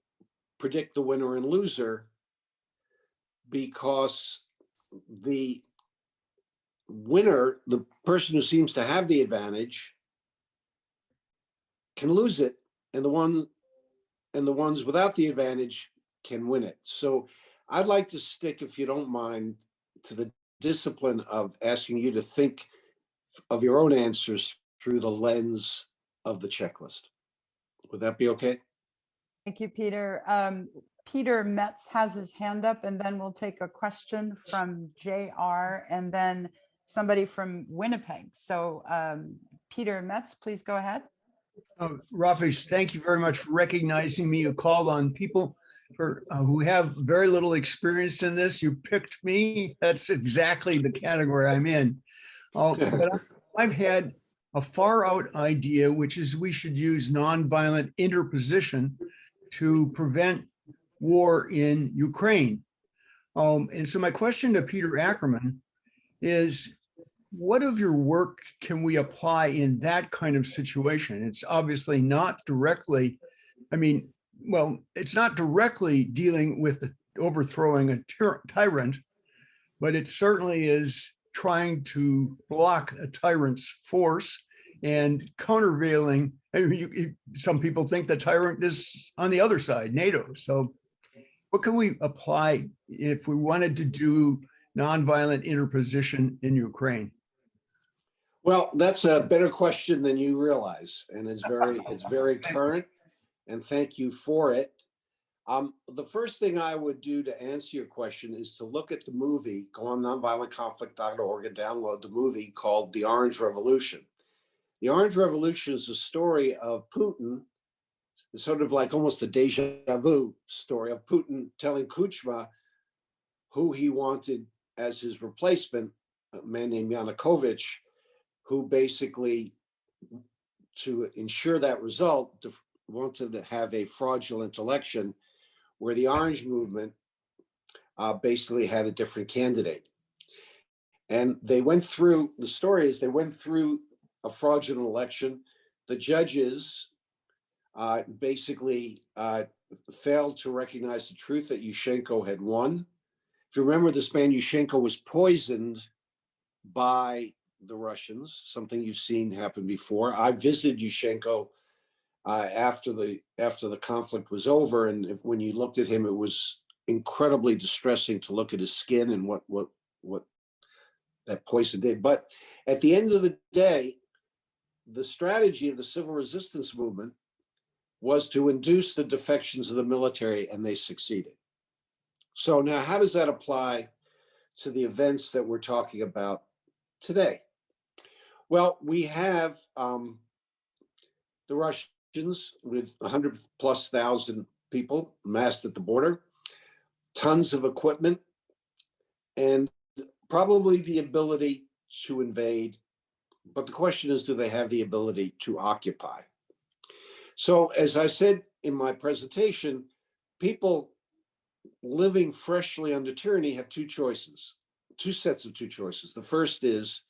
predict the winner and loser, because the winner, the person who seems to have the advantage, can lose it, and the ones without the advantage can win it. So I'd like to stick, if you don't mind, to the discipline of asking you to think of your own answers through the lens of the checklist. Would that be okay? Thank you, Peter. Peter Metz has his hand up, and then we'll take a question from JR and then somebody from Winnipeg. So Peter Metz, please go ahead. Rafif, thank you very much for recognizing me. You called on people who have very little experience in this. You picked me. That's exactly the category I'm in. But I've had a far out idea, which is we should use nonviolent interposition to prevent war in Ukraine. And so my question to Peter Ackerman is, what of your work can we apply in that kind of situation? It's obviously not directly, it's not directly dealing with overthrowing a tyrant, but it certainly is trying to block a tyrant's force and countervailing. Some people think the tyrant is on the other side, NATO. So what can we apply if we wanted to do nonviolent interposition in Ukraine? Well, that's a better question than you realize, and it's very current, and thank you for it. The first thing I would do to answer your question is to look at the movie, go on nonviolentconflict.org and download the movie called The Orange Revolution. The Orange Revolution is a story of Putin, sort of like almost a deja vu story of Putin telling Kuchma who he wanted as his replacement, a man named Yanukovych, who basically, to ensure that result, wanted to have a fraudulent election where the Orange movement basically had a different candidate. And they went through, the story is they went through a fraudulent election. The judges basically failed to recognize the truth that Yushchenko had won. If you remember, this man Yushchenko was poisoned by the Russians, something you've seen happen before. I visited Yushchenko after the conflict was over, and when you looked at him, it was incredibly distressing to look at his skin and what that poison did. But at the end of the day, the strategy of the civil resistance movement was to induce the defections of the military, and they succeeded. So now how does that apply to the events that we're talking about today? Well, we have the Russians with 100,000+ people massed at the border, tons of equipment, and probably the ability to invade. But the question is, do they have the ability to occupy? So as I said in my presentation, people living freshly under tyranny have two sets of two choices. The first is,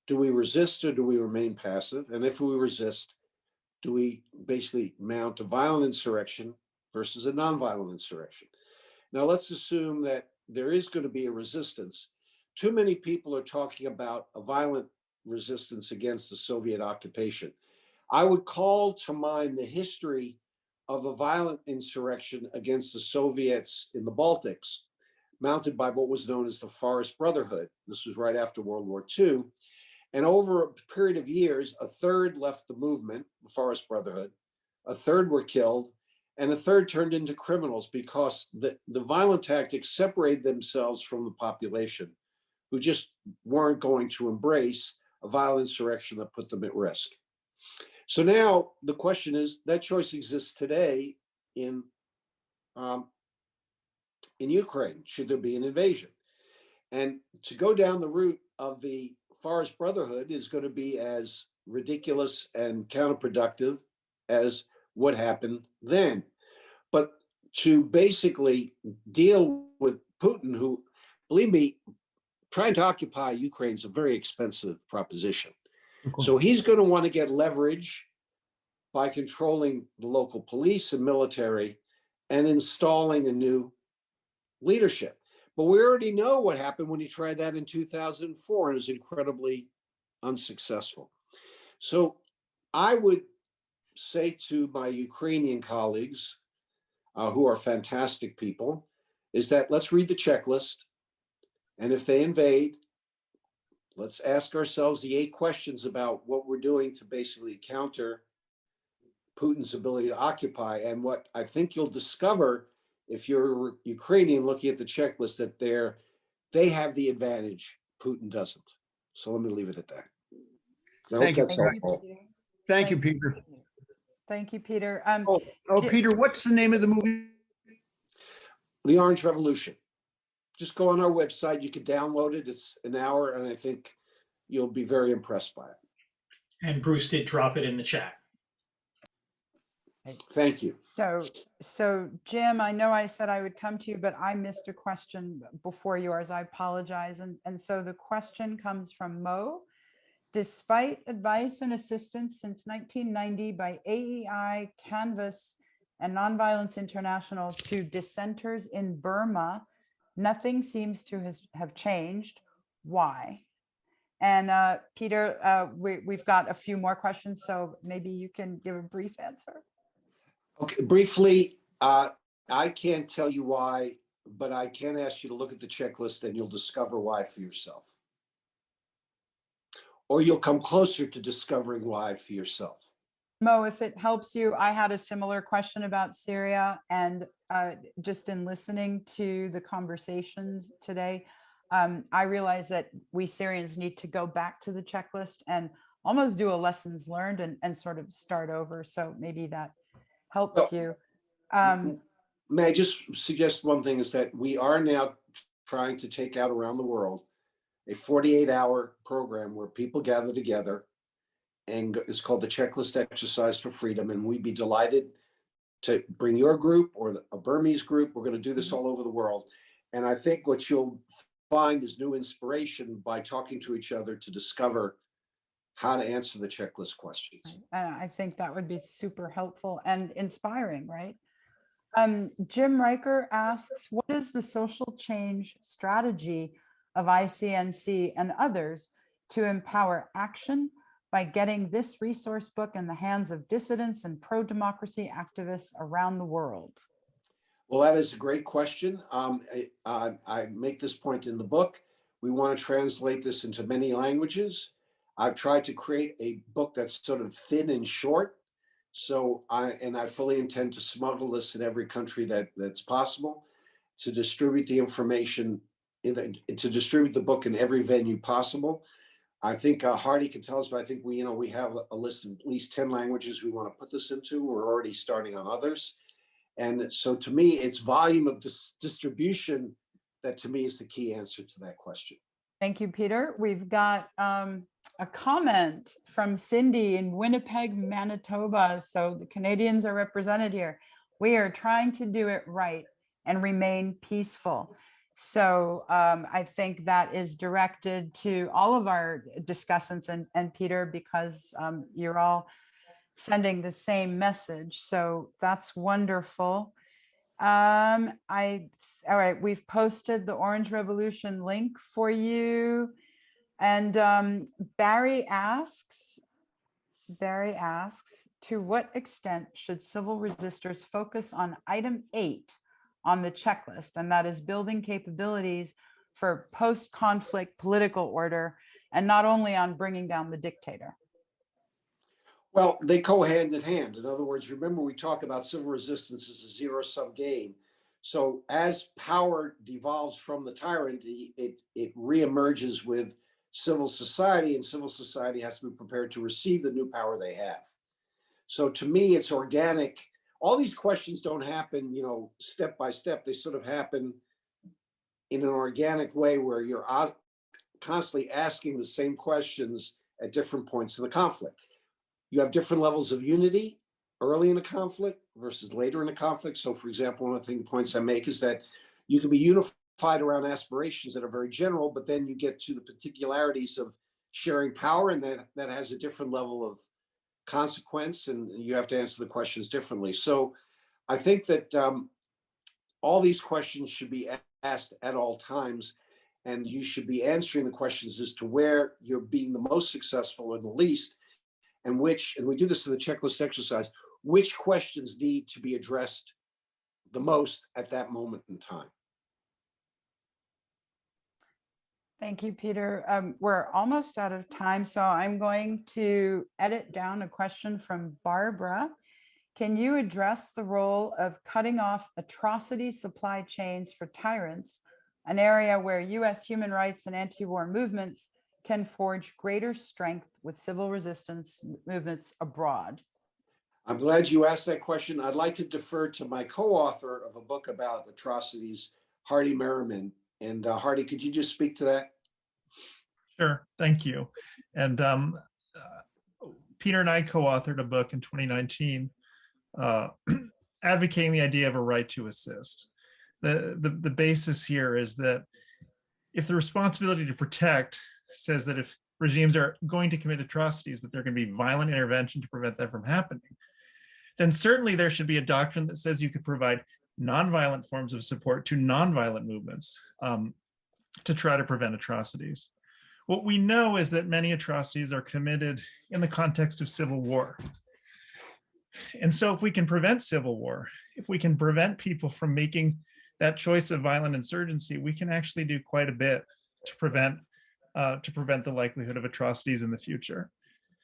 do we resist or do we remain passive? And if we resist, do we basically mount a violent insurrection versus a nonviolent insurrection? Now let's assume that there is going to be a resistance. Too many people are talking about a violent resistance against the Soviet occupation. I would call to mind the history of a violent insurrection against the Soviets in the Baltics, mounted by what was known as the Forest Brotherhood. This was right after World War II. And over a period of years, a third left the movement, the Forest Brotherhood, a third were killed, and a third turned into criminals because the violent tactics separated themselves from the population, who just weren't going to embrace a violent insurrection that put them at risk. So now the question is, that choice exists today in Ukraine. Should there be an invasion? And to go down the route of the Forest Brotherhood is going to be as ridiculous and counterproductive as what happened then. But to basically deal with Putin, who, believe me, trying to occupy Ukraine is a very expensive proposition. So he's going to want to get leverage by controlling the local police and military and installing a new leadership. But we already know what happened when he tried that in 2004, and it was incredibly unsuccessful. So I would say to my Ukrainian colleagues, who are fantastic people, is that let's read the checklist. And if they invade, let's ask ourselves the 8 questions about what we're doing to basically counter Putin's ability to occupy. And what I think you'll discover if you're Ukrainian looking at the checklist, that they have the advantage, Putin doesn't. So let me leave it at that. I hope that's helpful. Thank you, Peter. Thank you, Peter. Peter, what's the name of the movie? The Orange Revolution. Just go on our website. You can download it. It's an hour, and I think you'll be very impressed by it. And Bruce did drop it in the chat. Thank you. So Jim, I know I said I would come to you, but I missed a question before yours. I apologize. And so the question comes from Mo. Despite advice and assistance since 1990 by AEI, Canvas, and Nonviolence International to dissenters in Burma, nothing seems to have changed. Why? And Peter, we've got a few more questions, so maybe you can give a brief answer. Okay, briefly, I can't tell you why, but I can ask you to look at the checklist and you'll discover why for yourself. Or you'll come closer to discovering why for yourself. Mo, if it helps you, I had a similar question about Syria, and just in listening to the conversations today, I realized that we Syrians need to go back to the checklist and almost do a lessons learned and sort of start over. So maybe that helps you. May I just suggest one thing, is that we are now trying to take out around the world a 48-hour program where people gather together, and it's called the Checklist Exercise for Freedom. And we'd be delighted to bring your group or a Burmese group. We're going to do this all over the world. And I think what you'll find is new inspiration by talking to each other to discover how to answer the checklist questions. I think that would be super helpful and inspiring, right? Jim Riker asks, what is the social change strategy of ICNC and others to empower action by getting this resource book in the hands of dissidents and pro-democracy activists around the world? Well, that is a great question. I make this point in the book. We want to translate this into many languages. I've tried to create a book that's sort of thin and short. So I fully intend to smuggle this in every country that's possible, to distribute the information, to distribute the book in every venue possible. I think Hardy can tell us, but I think we have a list of at least 10 languages we want to put this into. We're already starting on others. And so to me, it's volume of distribution that to me is the key answer to that question. Thank you, Peter. We've got a comment from Cindy in Winnipeg, Manitoba. So the Canadians are represented here. We are trying to do it right and remain peaceful. So I think that is directed to all of our discussants and Peter, because you're all sending the same message. So that's wonderful. All right, we've posted the Orange Revolution link for you. And Barry asks, to what extent should civil resistors focus on item 8 on the checklist, and that is building capabilities for post-conflict political order, and not only on bringing down the dictator? Well, they go hand in hand. In other words, remember we talk about civil resistance as a zero-sum game. So as power devolves from the tyrant, it reemerges with civil society, and civil society has to be prepared to receive the new power they have. So to me, it's organic. All these questions don't happen, step by step. They sort of happen in an organic way where you're constantly asking the same questions at different points in the conflict. You have different levels of unity early in a conflict versus later in a conflict. So for example, one of the points I make is that you can be unified around aspirations that are very general, but then you get to the particularities of sharing power, and that has a different level of consequence, and you have to answer the questions differently. So I think that all these questions should be asked at all times, and you should be answering the questions as to where you're being the most successful or the least, and we do this in the checklist exercise, which questions need to be addressed the most at that moment in time. Thank you, Peter. We're almost out of time, so I'm going to edit down a question from Barbara. Can you address the role of cutting off atrocity supply chains for tyrants, an area where US human rights and anti-war movements can forge greater strength with civil resistance movements abroad? I'm glad you asked that question. I'd like to defer to my co-author of a book about atrocities, Hardy Merriman. And Hardy, could you just speak to that? Sure, thank you. And Peter and I co-authored a book in 2019 advocating the idea of a right to assist. The basis here is that if the responsibility to protect says that if regimes are going to commit atrocities, that there can be violent intervention to prevent that from happening, then certainly there should be a doctrine that says you could provide nonviolent forms of support to nonviolent movements to try to prevent atrocities. What we know is that many atrocities are committed in the context of civil war. And so if we can prevent civil war, if we can prevent people from making that choice of violent insurgency, we can actually do quite a bit to prevent the likelihood of atrocities in the future.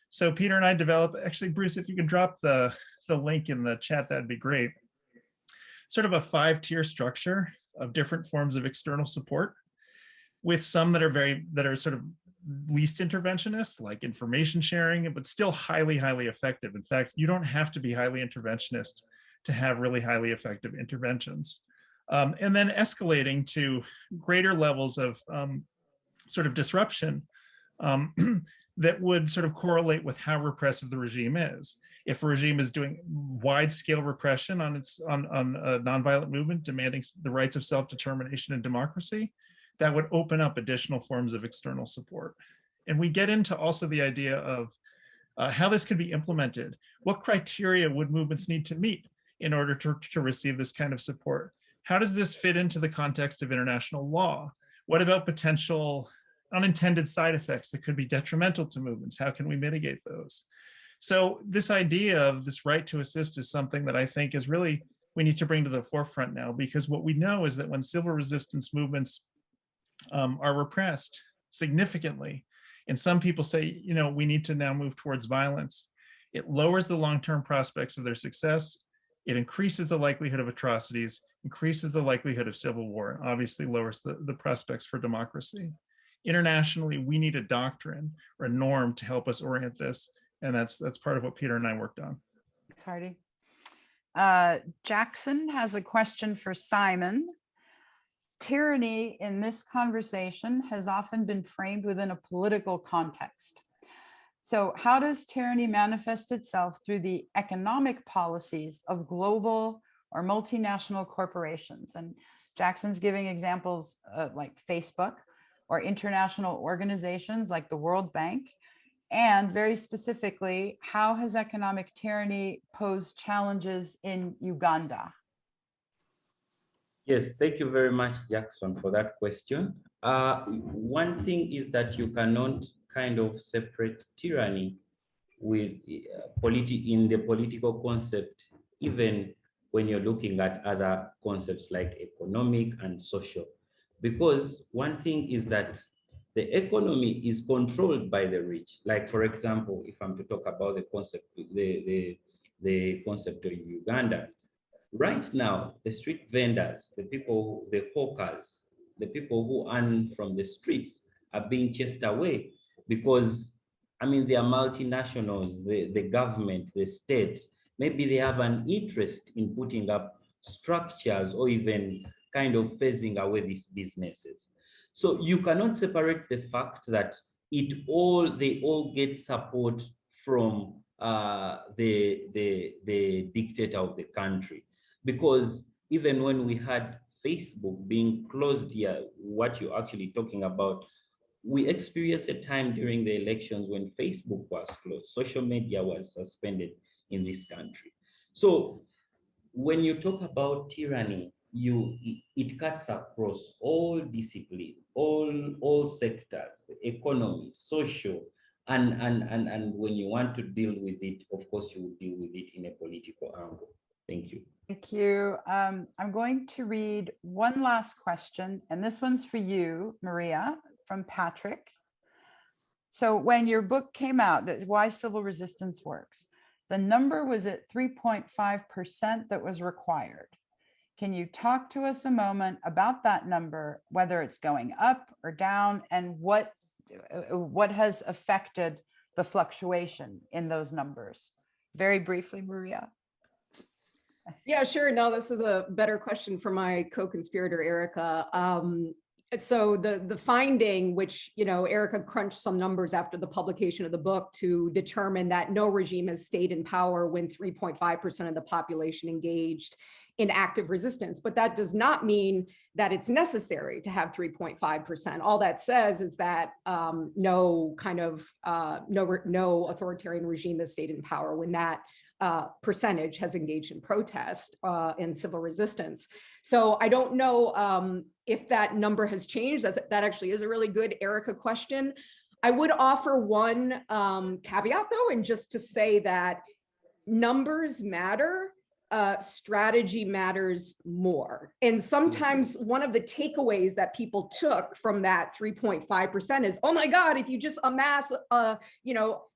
So Peter and I developed, actually, Bruce, if you could drop the link in the chat, that'd be great. Sort of a 5-tier structure of different forms of external support, with some that are sort of least interventionist, like information sharing, but still highly, highly effective. In fact, you don't have to be highly interventionist to have really highly effective interventions. And then escalating to greater levels of sort of disruption that would sort of correlate with how repressive the regime is. If a regime is doing wide-scale repression on a nonviolent movement demanding the rights of self-determination and democracy, that would open up additional forms of external support. And we get into also the idea of how this could be implemented. What criteria would movements need to meet in order to receive this kind of support? How does this fit into the context of international law? What about potential unintended side effects that could be detrimental to movements? How can we mitigate those? So this idea of this right to assist is something that I think is really we need to bring to the forefront now, because what we know is that when civil resistance movements are repressed significantly, and some people say, you know, we need to now move towards violence, it lowers the long-term prospects of their success. It increases the likelihood of atrocities, increases the likelihood of civil war, and obviously lowers the prospects for democracy. Internationally, we need a doctrine or a norm to help us orient this. And that's part of what Peter and I worked on. Thanks, Hardy. Jackson has a question for Simon. Tyranny in this conversation has often been framed within a political context. So how does tyranny manifest itself through the economic policies of global or multinational corporations? And Jackson's giving examples like Facebook or international organizations like the World Bank. And very specifically, how has economic tyranny posed challenges in Uganda? Yes, thank you very much, Jackson, for that question. One thing is that you cannot kind of separate tyranny with in the political concept, even when you're looking at other concepts like economic and social. Because one thing is that the economy is controlled by the rich. Like, for example, if I'm to talk about the concept, the concept of Uganda, right now, the street vendors, the people, the hawkers, the people who earn from the streets are being chased away because, I mean, they are multinationals, the government, the state, maybe they have an interest in putting up structures or even kind of phasing away these businesses. So you cannot separate the fact that they all get support from the dictator of the country. Because even when we had Facebook being closed here, what you're actually talking about, we experienced a time during the elections when Facebook was closed, social media was suspended in this country. So when you talk about tyranny, it cuts across all disciplines, all sectors, economy, social, and when you want to deal with it, of course, you will deal with it in a political angle. Thank you. Thank you. I'm going to read one last question, and this one's for you, Maria, from Patrick. So when your book came out, Why Civil Resistance Works, the number was at 3.5% that was required. Can you talk to us a moment about that number, whether it's going up or down, and what has affected the fluctuation in those numbers? Very briefly, Maria. Yeah, sure. No, this is a better question for my co-conspirator, Erica. So the finding, which, you know, Erica crunched some numbers after the publication of the book to determine that no regime has stayed in power when 3.5% of the population engaged in active resistance. But that does not mean that it's necessary to have 3.5%. All that says is that no authoritarian regime has stayed in power when that percentage has engaged in protest and civil resistance. So I don't know if that number has changed. That actually is a really good Erica question. I would offer one caveat though, and just to say that numbers matter, strategy matters more. And sometimes one of the takeaways that people took from that 3.5% is, oh my God, if you just amass, a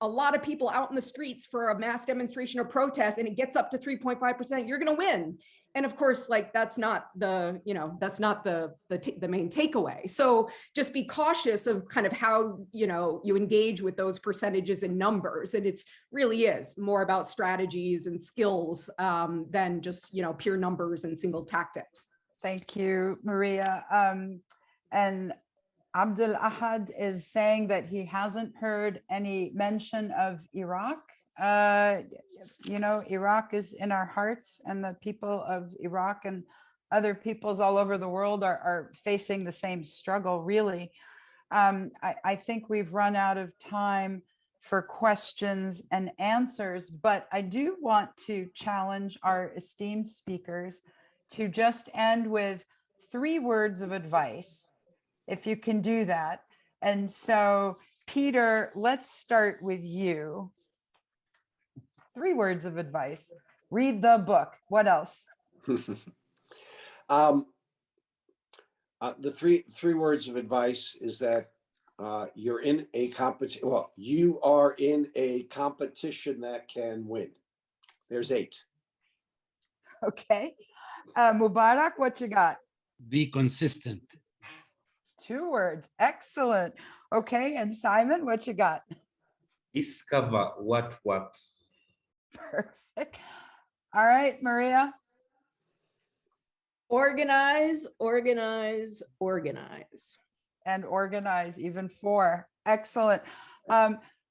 lot of people out in the streets for a mass demonstration or protest and it gets up to 3.5%, you're going to win. And of course, like that's not the main takeaway. So just be cautious of kind of how, you engage with those percentages and numbers. And it's really is more about strategies and skills than just, pure numbers and single tactics. Thank you, Maria. And Abdul Ahad is saying that he hasn't heard any mention of Iraq. Iraq is in our hearts, and the people of Iraq and other peoples all over the world are facing the same struggle, really. I think we've run out of time for questions and answers, but I do want to challenge our esteemed speakers to just end with 3 words of advice, if you can do that. And so, Peter, let's start with you. 3 words of advice. Read the book. What else? The three words of advice is that you're in a competition. Well, you are in a competition that can win. There's 8. Okay. Mubarak, what you got? Be consistent. 2 words. Excellent. Okay. And Simon, what you got? Discover what works. Perfect. All right, Maria. Organize, organize, organize. And organize, even 4. Excellent.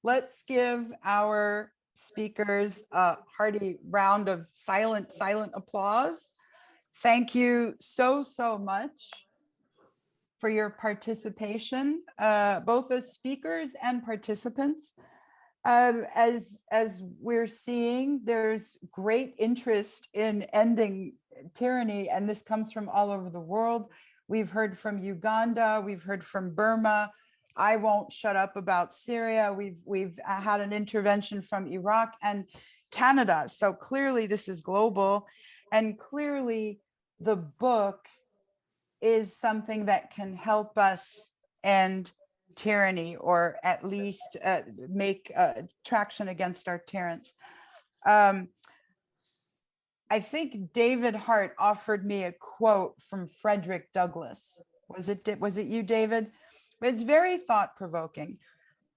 Let's give our speakers a hearty round of silent applause. Thank you so much for your participation, both as speakers and participants. As we're seeing, there's great interest in ending tyranny, and this comes from all over the world. We've heard from Uganda, we've heard from Burma. I won't shut up about Syria. We've had an intervention from Iraq and Canada. So clearly this is global, and clearly the book is something that can help us end tyranny, or at least make traction against our tyrants. I think David Hart offered me a quote from Frederick Douglass. Was it you, David? It's very thought-provoking.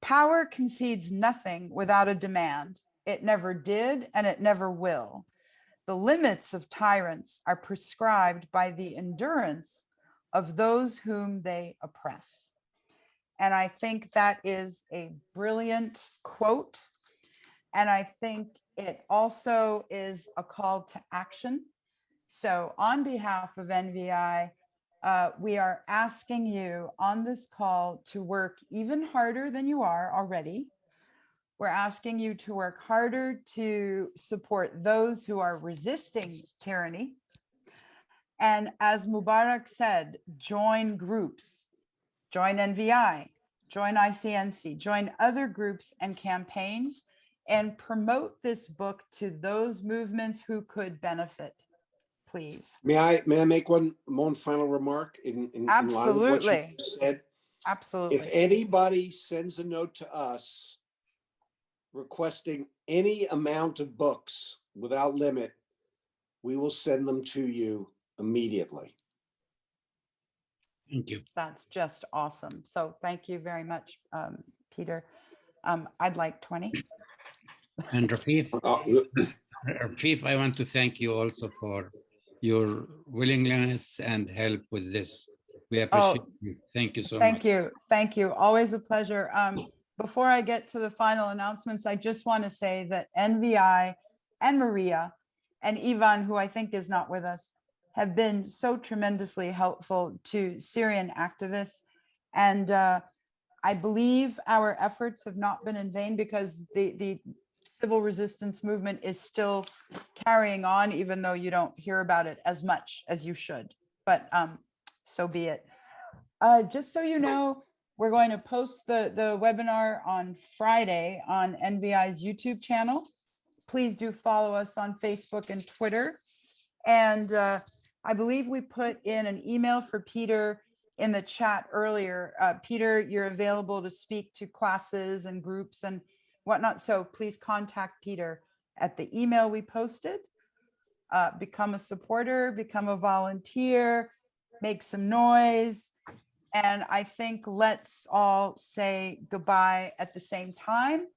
Power concedes nothing without a demand. It never did, and it never will. The limits of tyrants are prescribed by the endurance of those whom they oppress. And I think that is a brilliant quote. And I think it also is a call to action. So on behalf of NVI, we are asking you on this call to work even harder than you are already. We're asking you to work harder to support those who are resisting tyranny. And as Mubarak said, join groups, join NVI, join ICNC, join other groups and campaigns, and promote this book to those movements who could benefit, please. May I make one final remark in line with what you said? Absolutely. If anybody sends a note to us requesting any amount of books without limit, we will send them to you immediately. Thank you. That's just awesome. So thank you very much, Peter. I'd like 20. And Rafif, I want to thank you also for your willingness and help with this. We appreciate you. Thank you so much. Thank you. Always a pleasure. Before I get to the final announcements, I just want to say that NVI and Maria and Ivan, who I think is not with us, have been so tremendously helpful to Syrian activists. And I believe our efforts have not been in vain, because the civil resistance movement is still carrying on, even though you don't hear about it as much as you should. But so be it. Just so you know, we're going to post the webinar on Friday on NVI's YouTube channel. Please do follow us on Facebook and Twitter. And I believe we put in an email for Peter in the chat earlier. Peter, you're available to speak to classes and groups and whatnot. So please contact Peter at the email we posted. Become a supporter, become a volunteer, make some noise. And I think let's all say goodbye at the same time.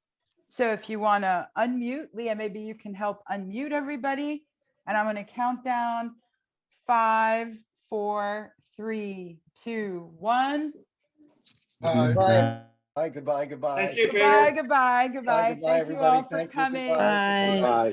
So if you want to unmute, Leah, maybe you can help unmute everybody. And I'm going to count down 5, 4, 3, 2, 1. Bye. Goodbye. Thank you, Goodbye. Bye, Thank you everybody. all for Thank you. coming. Goodbye. Bye.